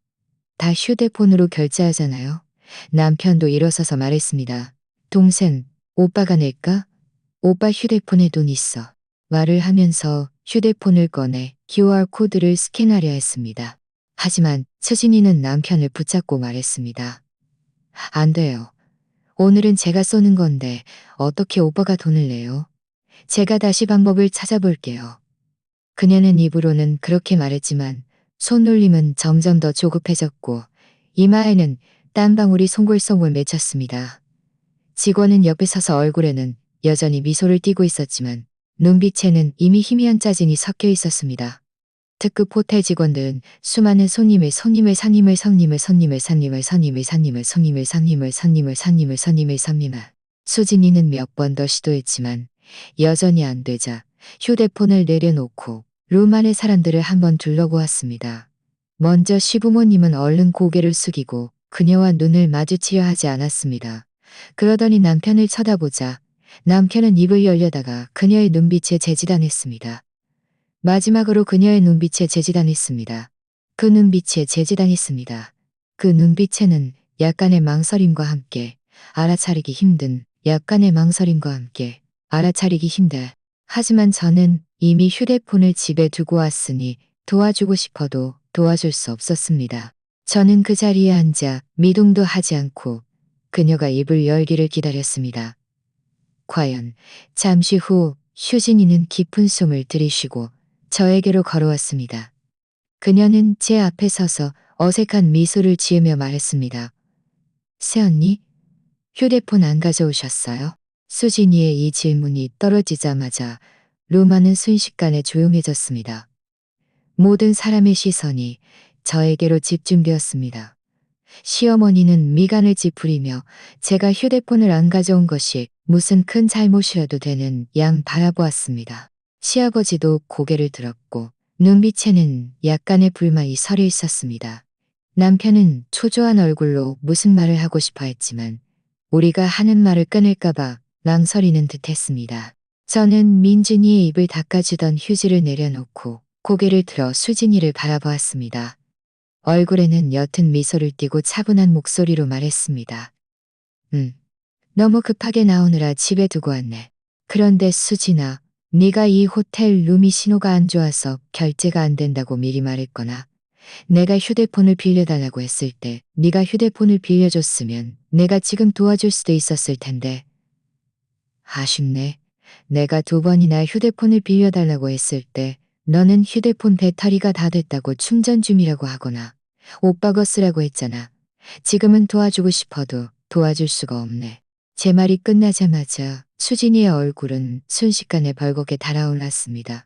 다 휴대폰으로 결제하잖아요. 남편도 일어서서 말했습니다. 동생, 오빠가 낼까? 오빠 휴대폰에 돈 있어. 말을 하면서 휴대폰을 꺼내 QR코드를 스캔하려 했습니다. 하지만 수진이는 남편을 붙잡고 말했습니다. 안 돼요. 오늘은 제가 쏘는 건데 어떻게 오빠가 돈을 내요? 제가 다시 방법을 찾아볼게요. 그녀는 입으로는 그렇게 말했지만 손놀림은 점점 더 조급해졌고 이마에는 땀방울이 송골송골 맺혔습니다. 직원은 옆에 서서 얼굴에는 여전히 미소를 띠고 있었지만 눈빛에는 이미 희미한 짜증이 섞여 있었습니다. 특급 호텔 직원들은 수많은 손님을 수진이는 몇 번 더 시도했지만 여전히 안 되자 휴대폰을 내려놓고 룸 안의 사람들을 한번 둘러보았습니다. 먼저 시부모님은 얼른 고개를 숙이고 그녀와 눈을 마주치려 하지 않았습니다. 그러더니 남편을 쳐다보자 남편은 입을 열려다가 그녀의 눈빛에 재지단했습니다. 마지막으로 그녀의 눈빛에 재지단했습니다. 그 눈빛에 재지단했습니다. 그 눈빛에는 약간의 망설임과 함께 알아차리기 힘든 하지만 저는 이미 휴대폰을 집에 두고 왔으니 도와주고 싶어도 도와줄 수 없었습니다. 저는 그 자리에 앉아 미동도 하지 않고 그녀가 입을 열기를 기다렸습니다. 과연 잠시 후 휴진이는 깊은 숨을 들이쉬고 저에게로 걸어왔습니다. 그녀는 제 앞에 서서 어색한 미소를 지으며 말했습니다. 새언니, 휴대폰 안 가져오셨어요? 수진이의 이 질문이 떨어지자마자 룸 안은 순식간에 조용해졌습니다. 모든 사람의 시선이 저에게로 집중되었습니다. 시어머니는 미간을 찌푸리며 제가 휴대폰을 안 가져온 것이 무슨 큰 잘못이라도 되는 양 바라보았습니다. 시아버지도 고개를 들었고 눈빛에는 약간의 불만이 서려 있었습니다. 남편은 초조한 얼굴로 무슨 말을 하고 싶어 했지만 우리가 하는 말을 끊을까봐 망설이는 듯 했습니다. 저는 민준이의 입을 닦아주던 휴지를 내려놓고 고개를 들어 수진이를 바라보았습니다. 얼굴에는 옅은 미소를 띠고 차분한 목소리로 말했습니다. 너무 급하게 나오느라 집에 두고 왔네. 그런데 수진아, 네가 이 호텔 룸이 신호가 안 좋아서 결제가 안 된다고 미리 말했거나 내가 휴대폰을 빌려달라고 했을 때 네가 휴대폰을 빌려줬으면 내가 지금 도와줄 수도 있었을 텐데. 아쉽네. 내가 2번이나 휴대폰을 빌려달라고 했을 때 너는 휴대폰 배터리가 다 됐다고 충전 중이라고 하거나 오빠 거 쓰라고 했잖아. 지금은 도와주고 싶어도 도와줄 수가 없네. 제 말이 끝나자마자 수진이의 얼굴은 순식간에 벌겋게 달아올랐습니다.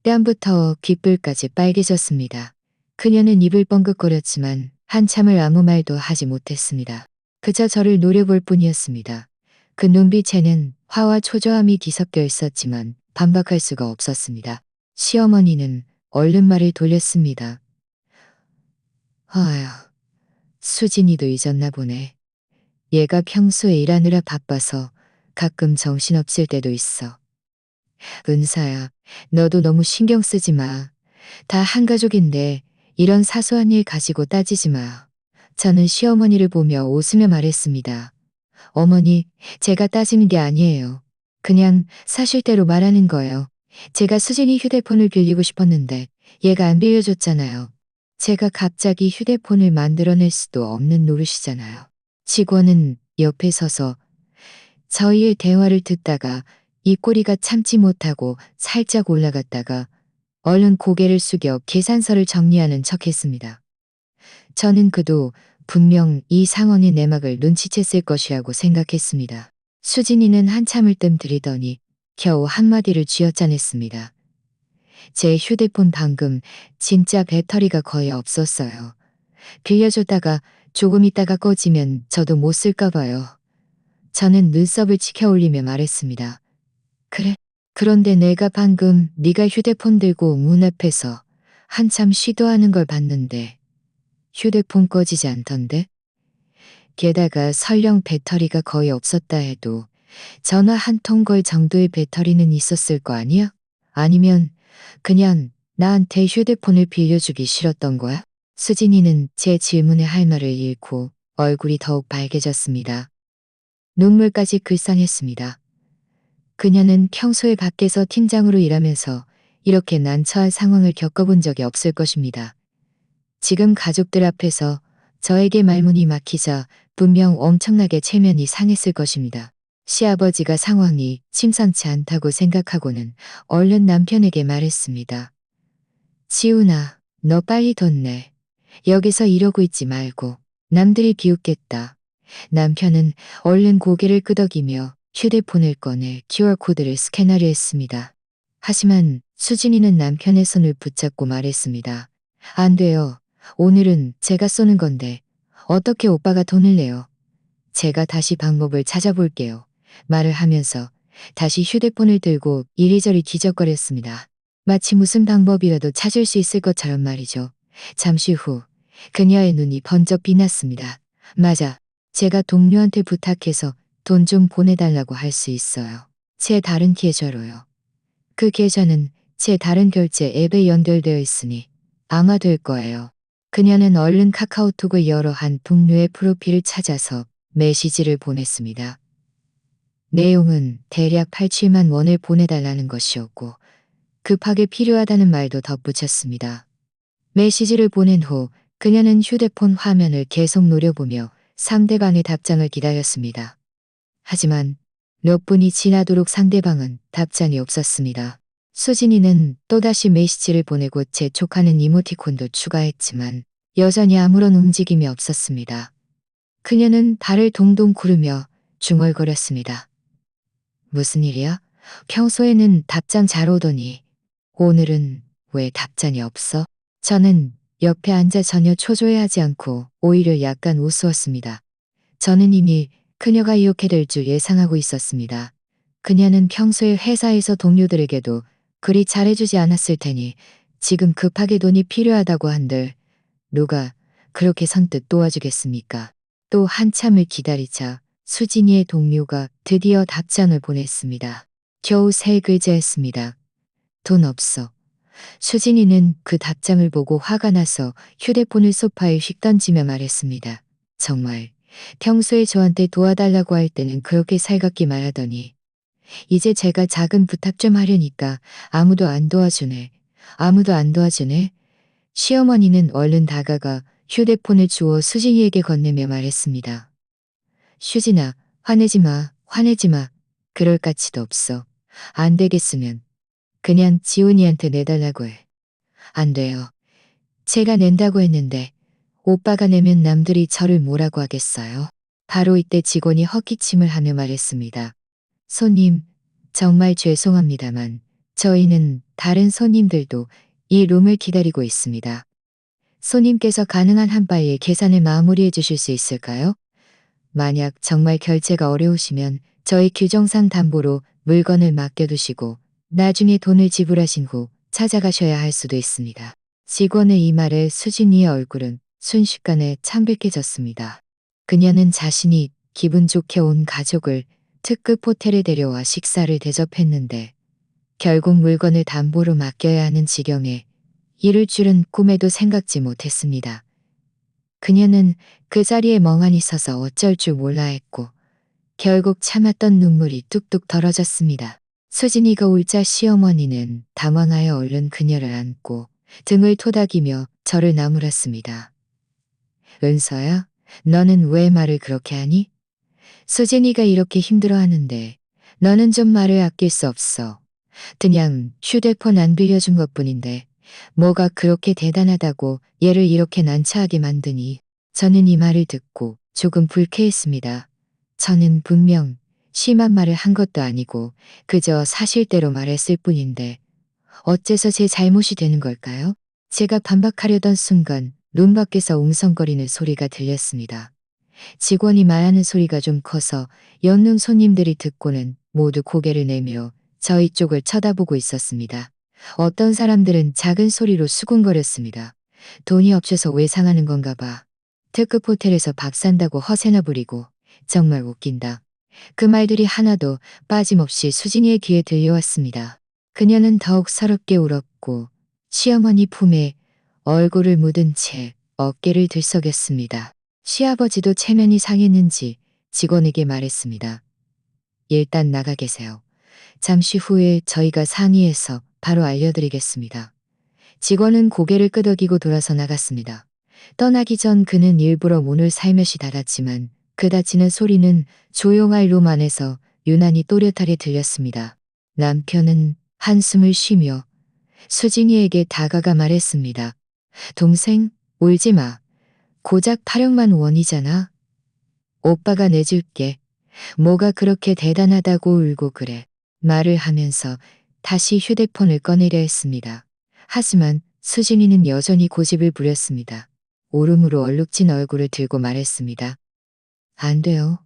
뺨부터 귓불까지 빨개졌습니다. 그녀는 입을 뻥긋거렸지만 한참을 아무 말도 하지 못했습니다. 그저 저를 노려볼 뿐이었습니다. 그 눈빛에는 화와 초조함이 뒤섞여 있었지만 반박할 수가 없었습니다. 시어머니는 얼른 말을 돌렸습니다. 아휴, 수진이도 잊었나 보네. 얘가 평소에 일하느라 바빠서 가끔 정신없을 때도 있어. 은사야, 너도 너무 신경 쓰지 마. 다 한 가족인데 이런 사소한 일 가지고 따지지 마. 저는 시어머니를 보며 웃으며 말했습니다. 어머니, 제가 따지는 게 아니에요. 그냥 사실대로 말하는 거예요. 제가 수진이 휴대폰을 빌리고 싶었는데 얘가 안 빌려줬잖아요. 제가 갑자기 휴대폰을 만들어낼 수도 없는 노릇이잖아요. 직원은 옆에 서서 저희의 대화를 듣다가 입꼬리가 참지 못하고 살짝 올라갔다가 얼른 고개를 숙여 계산서를 정리하는 척했습니다. 저는 그도 분명 이 상황의 내막을 눈치챘을 것이라고 생각했습니다. 수진이는 한참을 뜸들이더니 겨우 한마디를 쥐어짜냈습니다. 제 휴대폰 방금 진짜 배터리가 거의 없었어요. 빌려줬다가 조금 있다가 꺼지면 저도 못 쓸까 봐요. 저는 눈썹을 치켜 올리며 말했습니다. 그래? 그런데 내가 방금 네가 휴대폰 들고 문 앞에서 한참 시도하는 걸 봤는데 휴대폰 꺼지지 않던데? 게다가 설령 배터리가 거의 없었다 해도 전화 한 통 걸 정도의 배터리는 있었을 거 아니야? 아니면 그냥 나한테 휴대폰을 빌려주기 싫었던 거야? 수진이는 제 질문에 할 말을 잃고 얼굴이 더욱 빨개졌습니다. 눈물까지 글썽했습니다. 그녀는 평소에 밖에서 팀장으로 일하면서 이렇게 난처한 상황을 겪어본 적이 없을 것입니다. 지금 가족들 앞에서 저에게 말문이 막히자 분명 엄청나게 체면이 상했을 것입니다. 시아버지가 상황이 심상치 않다고 생각하고는 얼른 남편에게 말했습니다. 지훈아, 너 빨리 돈 내. 여기서 이러고 있지 말고 남들이 비웃겠다. 남편은 얼른 고개를 끄덕이며 휴대폰을 꺼내 QR코드를 스캔하려 했습니다. 하지만 수진이는 남편의 손을 붙잡고 말했습니다. 안 돼요. 오늘은 제가 쏘는 건데 어떻게 오빠가 돈을 내요? 제가 다시 방법을 찾아볼게요. 말을 하면서 다시 휴대폰을 들고 이리저리 뒤적거렸습니다. 마치 무슨 방법이라도 찾을 수 있을 것처럼 말이죠. 잠시 후 그녀의 눈이 번쩍 빛났습니다. 맞아. 제가 동료한테 부탁해서 돈 좀 보내달라고 할 수 있어요. 제 다른 계좌로요. 그 계좌는 제 다른 결제 앱에 연결되어 있으니 아마 될 거예요. 그녀는 얼른 카카오톡을 열어 한 동료의 프로필을 찾아서 메시지를 보냈습니다. 내용은 대략 87만 원을 보내달라는 것이었고 급하게 필요하다는 말도 덧붙였습니다. 메시지를 보낸 후 그녀는 휴대폰 화면을 계속 노려보며 상대방의 답장을 기다렸습니다. 하지만 몇 분이 지나도록 상대방은 답장이 없었습니다. 수진이는 또다시 메시지를 보내고 재촉하는 이모티콘도 추가했지만 여전히 아무런 움직임이 없었습니다. 그녀는 발을 동동 구르며 중얼거렸습니다. 무슨 일이야? 평소에는 답장 잘 오더니 오늘은 왜 답장이 없어? 저는 옆에 앉아 전혀 초조해하지 않고 오히려 약간 우스웠습니다. 저는 이미 그녀가 이렇게 될 줄 예상하고 있었습니다. 그녀는 평소에 회사에서 동료들에게도 그리 잘해주지 않았을 테니 지금 급하게 돈이 필요하다고 한들 누가 그렇게 선뜻 도와주겠습니까? 또 한참을 기다리자 수진이의 동료가 드디어 답장을 보냈습니다. 겨우 세 글자였습니다. 돈 없어. 수진이는 그 답장을 보고 화가 나서 휴대폰을 소파에 휙 던지며 말했습니다. 정말 평소에 저한테 도와달라고 할 때는 그렇게 살갑게 말하더니 이제 제가 작은 부탁 좀 하려니까 아무도 안 도와주네. 아무도 안 도와주네. 시어머니는 얼른 다가가 휴대폰을 주워 수진이에게 건네며 말했습니다. 수진아, 화내지 마. 화내지 마. 그럴 가치도 없어. 안 되겠으면 그냥 지훈이한테 내달라고 해. 안 돼요. 제가 낸다고 했는데 오빠가 내면 남들이 저를 뭐라고 하겠어요? 바로 이때 직원이 헛기침을 하며 말했습니다. 손님, 정말 죄송합니다만 저희는 다른 손님들도 이 룸을 기다리고 있습니다. 손님께서 가능한 한바위에 계산을 마무리해 주실 수 있을까요? 만약 정말 결제가 어려우시면 저희 규정상 담보로 물건을 맡겨두시고 나중에 돈을 지불하신 후 찾아가셔야 할 수도 있습니다. 직원의 이 말에 수진이의 얼굴은 순식간에 창백해졌습니다. 그녀는 자신이 기분 좋게 온 가족을 특급 호텔에 데려와 식사를 대접했는데 결국 물건을 담보로 맡겨야 하는 지경에 이를 줄은 꿈에도 생각지 못했습니다. 그녀는 그 자리에 멍하니 서서 어쩔 줄 몰라 했고 결국 참았던 눈물이 뚝뚝 떨어졌습니다. 수진이가 울자 시어머니는 당황하여 얼른 그녀를 안고 등을 토닥이며 저를 나무랐습니다. 은서야, 너는 왜 말을 그렇게 하니? 수진이가 이렇게 힘들어하는데 너는 좀 말을 아낄 수 없어. 그냥 휴대폰 안 빌려준 것뿐인데 뭐가 그렇게 대단하다고 얘를 이렇게 난처하게 만드니. 저는 이 말을 듣고 조금 불쾌했습니다. 저는 분명 심한 말을 한 것도 아니고 그저 사실대로 말했을 뿐인데 어째서 제 잘못이 되는 걸까요? 제가 반박하려던 순간 룸 밖에서 웅성거리는 소리가 들렸습니다. 직원이 말하는 소리가 좀 커서 연는 손님들이 듣고는 모두 고개를 내밀어 저희 쪽을 쳐다보고 있었습니다. 어떤 사람들은 작은 소리로 수군거렸습니다. 돈이 없어서 외상하는 건가 봐. 특급 호텔에서 밥 산다고 허세나 부리고 정말 웃긴다. 그 말들이 하나도 빠짐없이 수진이의 귀에 들려왔습니다. 그녀는 더욱 서럽게 울었고 시어머니 품에 얼굴을 묻은 채 어깨를 들썩였습니다. 시아버지도 체면이 상했는지 직원에게 말했습니다. 일단 나가 계세요. 잠시 후에 저희가 상의해서 바로 알려드리겠습니다. 직원은 고개를 끄덕이고 돌아서 나갔습니다. 떠나기 전 그는 일부러 문을 살며시 닫았지만 그 닫히는 소리는 조용할 룸 안에서 유난히 또렷하게 들렸습니다. 남편은 한숨을 쉬며 수진이에게 다가가 말했습니다. 동생, 울지 마. 고작 8억만 원이잖아. 오빠가 내줄게. 뭐가 그렇게 대단하다고 울고 그래. 말을 하면서 다시 휴대폰을 꺼내려 했습니다. 하지만 수진이는 여전히 고집을 부렸습니다. 울음으로 얼룩진 얼굴을 들고 말했습니다. 안 돼요.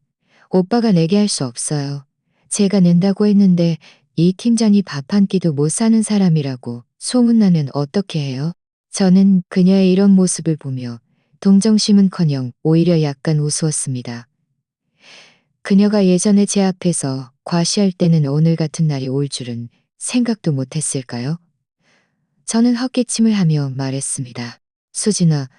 오빠가 내게 할 수 없어요. 제가 낸다고 했는데 이 팀장이 밥 한 끼도 못 사는 사람이라고 소문나면 어떻게 해요? 저는 그녀의 이런 모습을 보며 동정심은커녕 오히려 약간 우스웠습니다. 그녀가 예전에 제 앞에서 과시할 때는 오늘 같은 날이 올 줄은 생각도 못했을까요? 저는 헛기침을 하며 말했습니다. 수진아,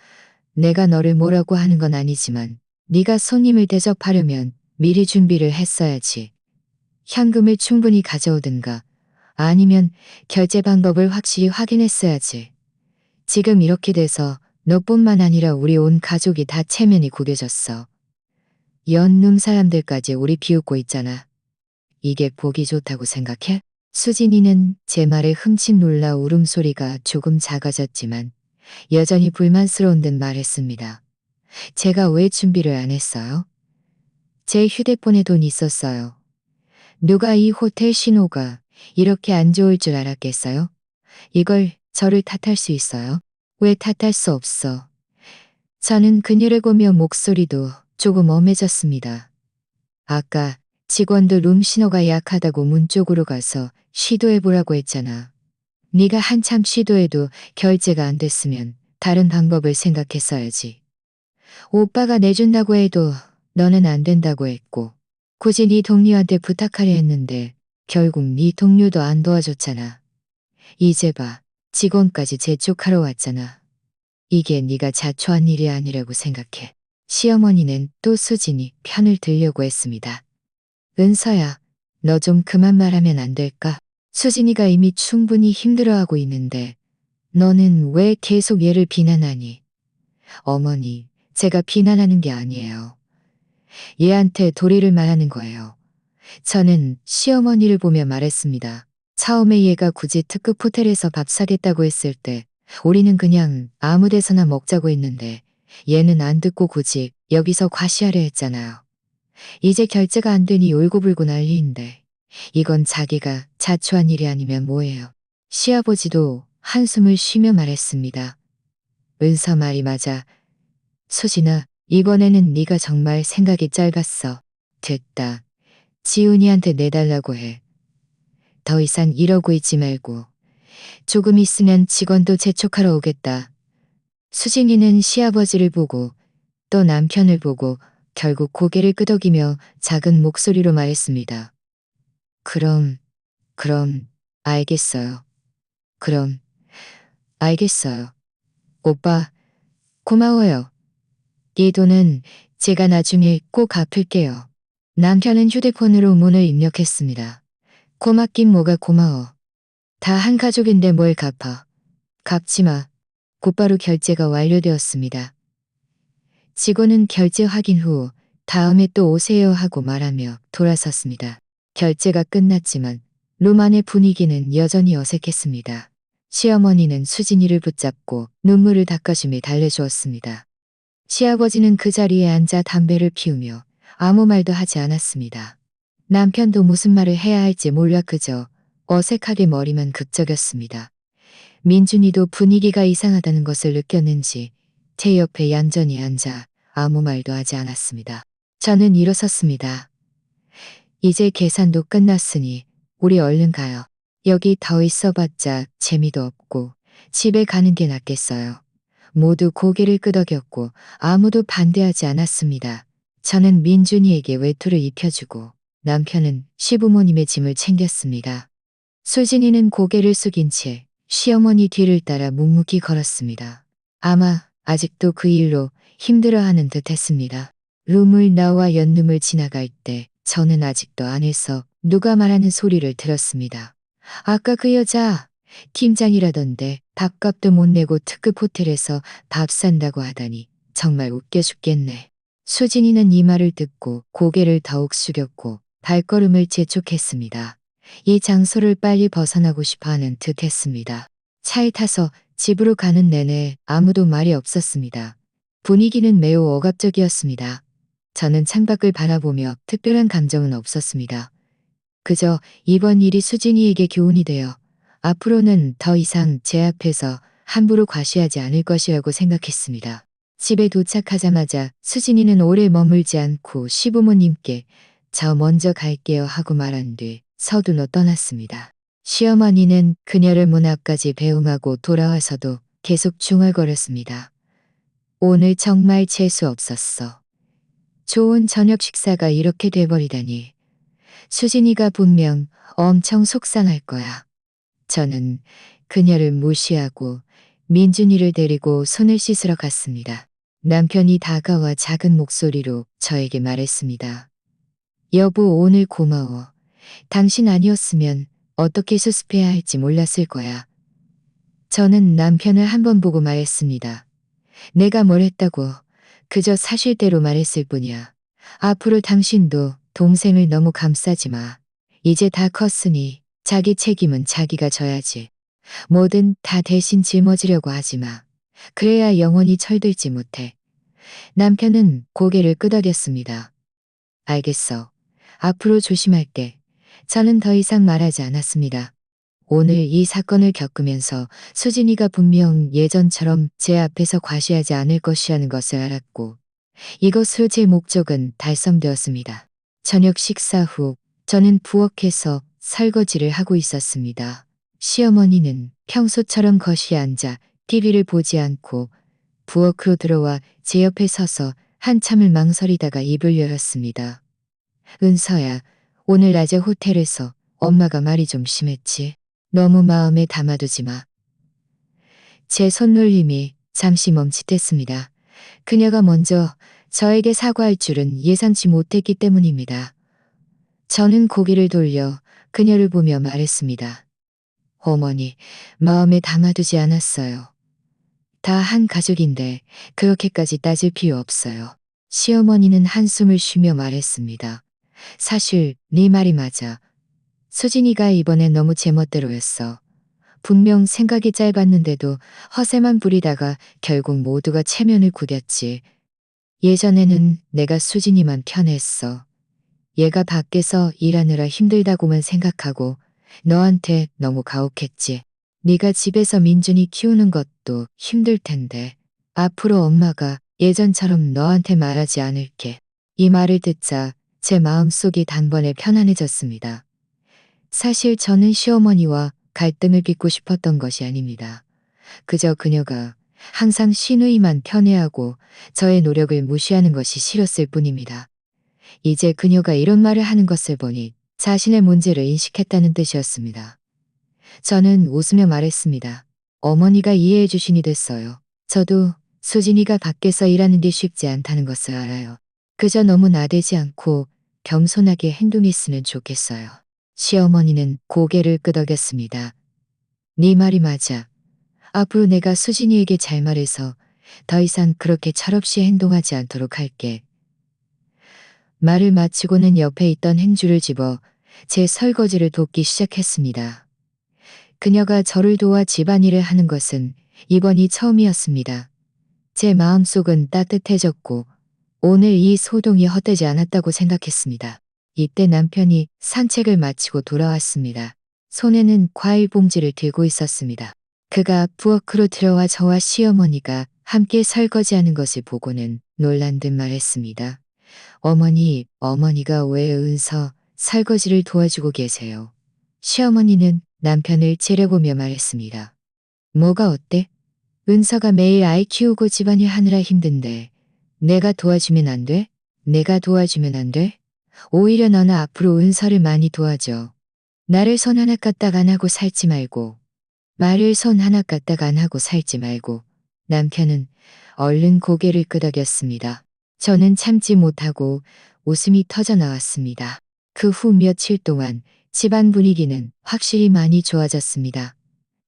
내가 너를 뭐라고 하는 건 아니지만 네가 손님을 대접하려면 미리 준비를 했어야지. 현금을 충분히 가져오든가 아니면 결제 방법을 확실히 확인했어야지. 지금 이렇게 돼서 너뿐만 아니라 우리 온 가족이 다 체면이 구겨졌어. 연놈 사람들까지 우리 비웃고 있잖아. 이게 보기 좋다고 생각해? 수진이는 제 말에 흠칫 놀라 울음소리가 조금 작아졌지만 여전히 불만스러운 듯 말했습니다. 제가 왜 준비를 안 했어요? 제 휴대폰에 돈 있었어요. 누가 이 호텔 신호가 이렇게 안 좋을 줄 알았겠어요? 이걸 저를 탓할 수 있어요? 왜 탓할 수 없어? 저는 그녀를 보며 목소리도 조금 엄해졌습니다. 아까 직원도 룸 신호가 약하다고 문 쪽으로 가서 시도해보라고 했잖아. 네가 한참 시도해도 결제가 안 됐으면 다른 방법을 생각했어야지. 오빠가 내준다고 해도 너는 안 된다고 했고 굳이 네 동료한테 부탁하려 했는데 결국 네 동료도 안 도와줬잖아. 이제 봐. 직원까지 재촉하러 왔잖아. 이게 네가 자초한 일이 아니라고 생각해. 시어머니는 또 수진이 편을 들려고 했습니다. 은서야, 너 좀 그만 말하면 안 될까? 수진이가 이미 충분히 힘들어하고 있는데 너는 왜 계속 얘를 비난하니? 어머니, 제가 비난하는 게 아니에요. 얘한테 도리를 말하는 거예요. 저는 시어머니를 보며 말했습니다. 처음에 얘가 굳이 특급 호텔에서 밥 사겠다고 했을 때 우리는 그냥 아무 데서나 먹자고 했는데 얘는 안 듣고 굳이 여기서 과시하려 했잖아요. 이제 결제가 안 되니 울고불고 난리인데 이건 자기가 자초한 일이 아니면 뭐예요. 시아버지도 한숨을 쉬며 말했습니다. 은서 말이 맞아. 수진아, 이번에는 네가 정말 생각이 짧았어. 됐다. 지훈이한테 내달라고 해. 더 이상 이러고 있지 말고. 조금 있으면 직원도 재촉하러 오겠다. 수진이는 시아버지를 보고 또 남편을 보고 결국 고개를 끄덕이며 작은 목소리로 말했습니다. 그럼, 알겠어요. 그럼, 알겠어요. 오빠, 고마워요. 이 돈은 제가 나중에 꼭 갚을게요. 남편은 휴대폰으로 문을 입력했습니다. 고맙긴 뭐가 고마워. 다 한 가족인데 뭘 갚아. 갚지 마. 곧바로 결제가 완료되었습니다. 직원은 결제 확인 후 다음에 또 오세요 하고 말하며 돌아섰습니다. 결제가 끝났지만 룸 안의 분위기는 여전히 어색했습니다. 시어머니는 수진이를 붙잡고 눈물을 닦아주며 달래주었습니다. 시아버지는 그 자리에 앉아 담배를 피우며 아무 말도 하지 않았습니다. 남편도 무슨 말을 해야 할지 몰라 그저 어색하게 머리만 극적였습니다. 민준이도 분위기가 이상하다는 것을 느꼈는지 제 옆에 얌전히 앉아 아무 말도 하지 않았습니다. 저는 일어섰습니다. 이제 계산도 끝났으니 우리 얼른 가요. 여기 더 있어봤자 재미도 없고 집에 가는 게 낫겠어요. 모두 고개를 끄덕였고 아무도 반대하지 않았습니다. 저는 민준이에게 외투를 입혀주고 남편은 시부모님의 짐을 챙겼습니다. 수진이는 고개를 숙인 채 시어머니 뒤를 따라 묵묵히 걸었습니다. 아마 아직도 그 일로 힘들어하는 듯 했습니다. 룸을 나와 연룸을 지나갈 때 저는 아직도 안에서 누가 말하는 소리를 들었습니다. 아까 그 여자 팀장이라던데 밥값도 못 내고 특급 호텔에서 밥 산다고 하다니 정말 웃겨 죽겠네. 수진이는 이 말을 듣고 고개를 더욱 숙였고 발걸음을 재촉했습니다. 이 장소를 빨리 벗어나고 싶어하는 듯 했습니다. 차에 타서 집으로 가는 내내 아무도 말이 없었습니다. 분위기는 매우 억압적이었습니다. 저는 창밖을 바라보며 특별한 감정은 없었습니다. 그저 이번 일이 수진이에게 교훈이 되어 앞으로는 더 이상 제 앞에서 함부로 과시하지 않을 것이라고 생각했습니다. 집에 도착하자마자 수진이는 오래 머물지 않고 시부모님께 저 먼저 갈게요 하고 말한 뒤 서둘러 떠났습니다. 시어머니는 그녀를 문 앞까지 배웅하고 돌아와서도 계속 중얼거렸습니다. 오늘 정말 재수 없었어. 좋은 저녁 식사가 이렇게 돼버리다니. 수진이가 분명 엄청 속상할 거야. 저는 그녀를 무시하고 민준이를 데리고 손을 씻으러 갔습니다. 남편이 다가와 작은 목소리로 저에게 말했습니다. 여보, 오늘 고마워. 당신 아니었으면 어떻게 수습해야 할지 몰랐을 거야. 저는 남편을 한 번 보고 말했습니다. 내가 뭘 했다고. 그저 사실대로 말했을 뿐이야. 앞으로 당신도 동생을 너무 감싸지 마. 이제 다 컸으니 자기 책임은 자기가 져야지. 뭐든 다 대신 짊어지려고 하지 마. 그래야 영원히 철들지 못해. 남편은 고개를 끄덕였습니다. 알겠어. 앞으로 조심할게. 저는 더 이상 말하지 않았습니다. 오늘 이 사건을 겪으면서 수진이가 분명 예전처럼 제 앞에서 과시하지 않을 것이라는 것을 알았고 이것으로 제 목적은 달성되었습니다. 저녁 식사 후 저는 부엌에서 설거지를 하고 있었습니다. 시어머니는 평소처럼 거실에 앉아 TV를 보지 않고 부엌으로 들어와 제 옆에 서서 한참을 망설이다가 입을 열었습니다. 은서야, 오늘 낮에 호텔에서 엄마가 말이 좀 심했지. 너무 마음에 담아두지 마. 제 손놀림이 잠시 멈칫했습니다. 그녀가 먼저 저에게 사과할 줄은 예상치 못했기 때문입니다. 저는 고개를 돌려 그녀를 보며 말했습니다. 어머니, 마음에 담아두지 않았어요. 다 한 가족인데 그렇게까지 따질 필요 없어요. 시어머니는 한숨을 쉬며 말했습니다. 사실 네 말이 맞아. 수진이가 이번엔 너무 제멋대로였어. 분명 생각이 짧았는데도 허세만 부리다가 결국 모두가 체면을 구겼지. 예전에는 내가 수진이만 편했어. 얘가 밖에서 일하느라 힘들다고만 생각하고 너한테 너무 가혹했지. 네가 집에서 민준이 키우는 것도 힘들 텐데 앞으로 엄마가 예전처럼 너한테 말하지 않을게. 이 말을 듣자 제 마음속이 단번에 편안해졌습니다. 사실 저는 시어머니와 갈등을 빚고 싶었던 것이 아닙니다. 그저 그녀가 항상 시누이만 편애하고 저의 노력을 무시하는 것이 싫었을 뿐입니다. 이제 그녀가 이런 말을 하는 것을 보니 자신의 문제를 인식했다는 뜻이었습니다. 저는 웃으며 말했습니다. 어머니가 이해해 주시니 됐어요. 저도 수진이가 밖에서 일하는 게 쉽지 않다는 것을 알아요. 그저 너무 나대지 않고 겸손하게 행동했으면 좋겠어요. 시어머니는 고개를 끄덕였습니다. 네 말이 맞아. 앞으로 내가 수진이에게 잘 말해서 더 이상 그렇게 철없이 행동하지 않도록 할게. 말을 마치고는 옆에 있던 행주를 집어 제 설거지를 돕기 시작했습니다. 그녀가 저를 도와 집안일을 하는 것은 이번이 처음이었습니다. 제 마음속은 따뜻해졌고 오늘 이 소동이 헛되지 않았다고 생각했습니다. 이때 남편이 산책을 마치고 돌아왔습니다. 손에는 과일 봉지를 들고 있었습니다. 그가 부엌으로 들어와 저와 시어머니가 함께 설거지하는 것을 보고는 놀란 듯 말했습니다. 어머니가 왜 은서 설거지를 도와주고 계세요? 시어머니는 남편을 째려보며 말했습니다. 뭐가 어때? 은서가 매일 아이 키우고 집안일 하느라 힘든데 내가 도와주면 안 돼? 내가 도와주면 안 돼? 오히려 너는 앞으로 은서를 많이 도와줘. 나를 손 하나 까딱 안 하고 살지 말고. 말을 손 하나 까딱 안 하고 살지 말고. 남편은 얼른 고개를 끄덕였습니다. 저는 참지 못하고 웃음이 터져 나왔습니다. 그 후 며칠 동안 집안 분위기는 확실히 많이 좋아졌습니다.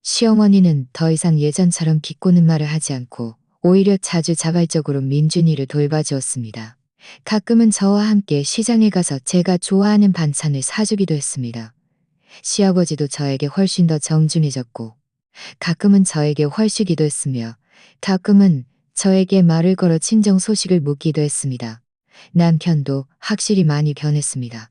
시어머니는 더 이상 예전처럼 비꼬는 말을 하지 않고 오히려 자주 자발적으로 민준이를 돌봐주었습니다. 가끔은 저와 함께 시장에 가서 제가 좋아하는 반찬을 사주기도 했습니다. 시아버지도 저에게 훨씬 더 정중해졌고 가끔은 저에게 훨씬 기도했으며 가끔은 저에게 말을 걸어 친정 소식을 묻기도 했습니다. 남편도 확실히 많이 변했습니다.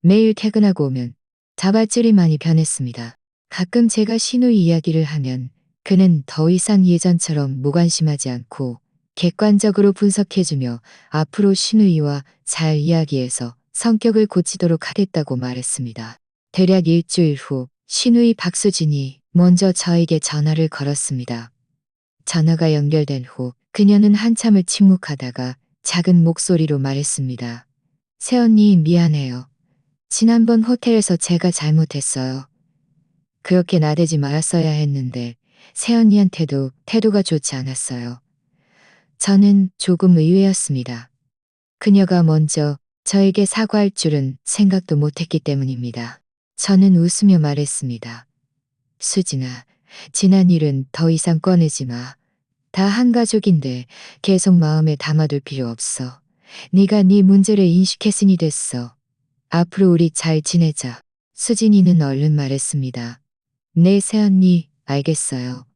매일 퇴근하고 오면 자발질이 많이 변했습니다. 가끔 제가 시누이 이야기를 하면 그는 더 이상 예전처럼 무관심하지 않고 객관적으로 분석해주며 앞으로 시누이와 잘 이야기해서 성격을 고치도록 하겠다고 말했습니다. 대략 일주일 후 시누이 박수진이 먼저 저에게 전화를 걸었습니다. 전화가 연결된 후 그녀는 한참을 침묵하다가 작은 목소리로 말했습니다. 새언니 미안해요. 지난번 호텔에서 제가 잘못했어요. 그렇게 나대지 말았어야 했는데 새언니한테도 태도가 좋지 않았어요. 저는 조금 의외였습니다. 그녀가 먼저 저에게 사과할 줄은 생각도 못했기 때문입니다. 저는 웃으며 말했습니다. 수진아, 지난 일은 더 이상 꺼내지 마. 다 한 가족인데 계속 마음에 담아둘 필요 없어. 네가 네 문제를 인식했으니 됐어. 앞으로 우리 잘 지내자. 수진이는 얼른 말했습니다. 네, 새언니, 알겠어요.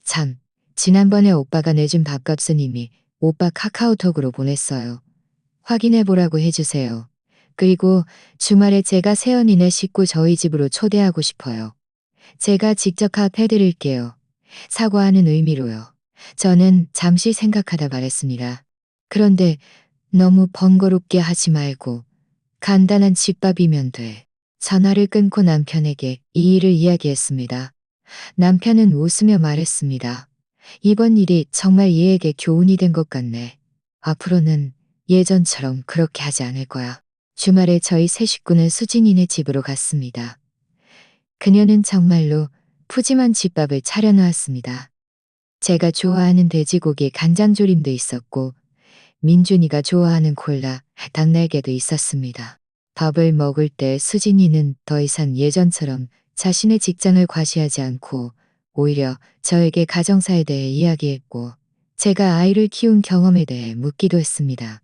참, 지난번에 오빠가 내준 밥값은 이미 오빠 카카오톡으로 보냈어요. 확인해보라고 해주세요. 그리고 주말에 제가 새언니네 식구 저희 집으로 초대하고 싶어요. 제가 직접 밥 해드릴게요. 사과하는 의미로요. 저는 잠시 생각하다 말했습니다. 그런데 너무 번거롭게 하지 말고 간단한 집밥이면 돼. 전화를 끊고 남편에게 이 일을 이야기했습니다. 남편은 웃으며 말했습니다. 이번 일이 정말 얘에게 교훈이 된 것 같네. 앞으로는 예전처럼 그렇게 하지 않을 거야. 주말에 저희 세 식구는 수진이네 집으로 갔습니다. 그녀는 정말로 푸짐한 집밥을 차려놓았습니다. 제가 좋아하는 돼지고기 간장조림도 있었고 민준이가 좋아하는 콜라, 닭날개도 있었습니다. 밥을 먹을 때 수진이는 더 이상 예전처럼 자신의 직장을 과시하지 않고 오히려 저에게 가정사에 대해 이야기했고 제가 아이를 키운 경험에 대해 묻기도 했습니다.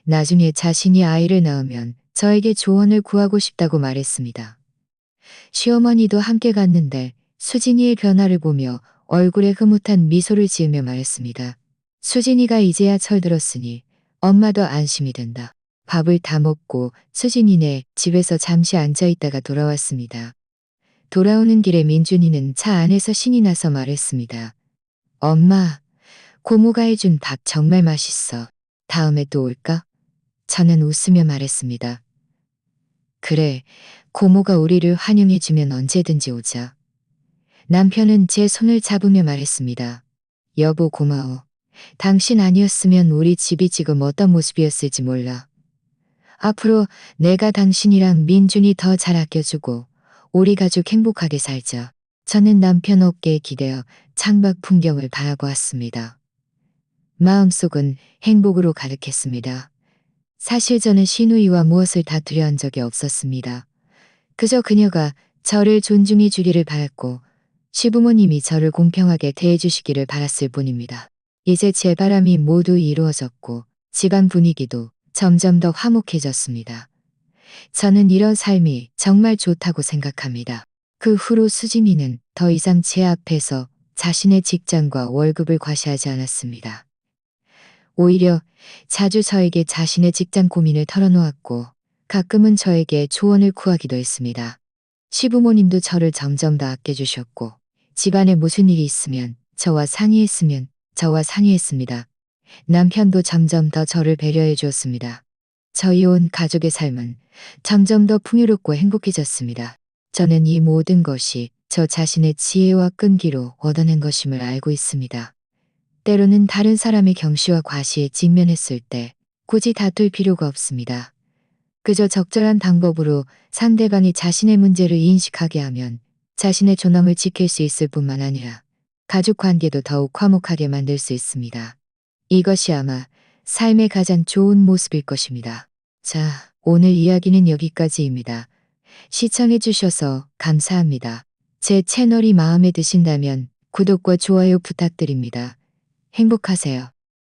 나중에 자신이 아이를 낳으면 저에게 조언을 구하고 싶다고 말했습니다. 시어머니도 함께 갔는데 수진이의 변화를 보며 얼굴에 흐뭇한 미소를 지으며 말했습니다. 수진이가 이제야 철들었으니 엄마도 안심이 된다. 밥을 다 먹고 수진이네 집에서 잠시 앉아있다가 돌아왔습니다. 돌아오는 길에 민준이는 차 안에서 신이 나서 말했습니다. 엄마, 고모가 해준 밥 정말 맛있어. 다음에 또 올까? 저는 웃으며 말했습니다. 그래, 고모가 우리를 환영해주면 언제든지 오자. 남편은 제 손을 잡으며 말했습니다. 여보 고마워. 당신 아니었으면 우리 집이 지금 어떤 모습이었을지 몰라. 앞으로 내가 당신이랑 민준이 더 잘 아껴주고 우리 가족 행복하게 살자. 저는 남편 어깨에 기대어 창밖 풍경을 바라고 왔습니다. 마음속은 행복으로 가득했습니다. 사실 저는 시누이와 무엇을 다투려 한 적이 없었습니다. 그저 그녀가 저를 존중해 주기를 바랐고 시부모님이 저를 공평하게 대해주시기를 바랐을 뿐입니다. 이제 제 바람이 모두 이루어졌고 집안 분위기도 점점 더 화목해졌습니다. 저는 이런 삶이 정말 좋다고 생각합니다. 그 후로 수지미는 더 이상 제 앞에서 자신의 직장과 월급을 과시하지 않았습니다. 오히려 자주 저에게 자신의 직장 고민을 털어놓았고 가끔은 저에게 조언을 구하기도 했습니다. 시부모님도 저를 점점 더 아껴주셨고 집안에 무슨 일이 있으면 저와 상의했습니다. 남편도 점점 더 저를 배려해 주었습니다. 저희 온 가족의 삶은 점점 더 풍요롭고 행복해졌습니다. 저는 이 모든 것이 저 자신의 지혜와 끈기로 얻어낸 것임을 알고 있습니다. 때로는 다른 사람의 경시와 과시에 직면했을 때 굳이 다툴 필요가 없습니다. 그저 적절한 방법으로 상대방이 자신의 문제를 인식하게 하면 자신의 존엄을 지킬 수 있을 뿐만 아니라 가족 관계도 더욱 화목하게 만들 수 있습니다. 이것이 아마 삶의 가장 좋은 모습일 것입니다. 자, 오늘 이야기는 여기까지입니다. 시청해주셔서 감사합니다. 제 채널이 마음에 드신다면 구독과 좋아요 부탁드립니다. 행복하세요.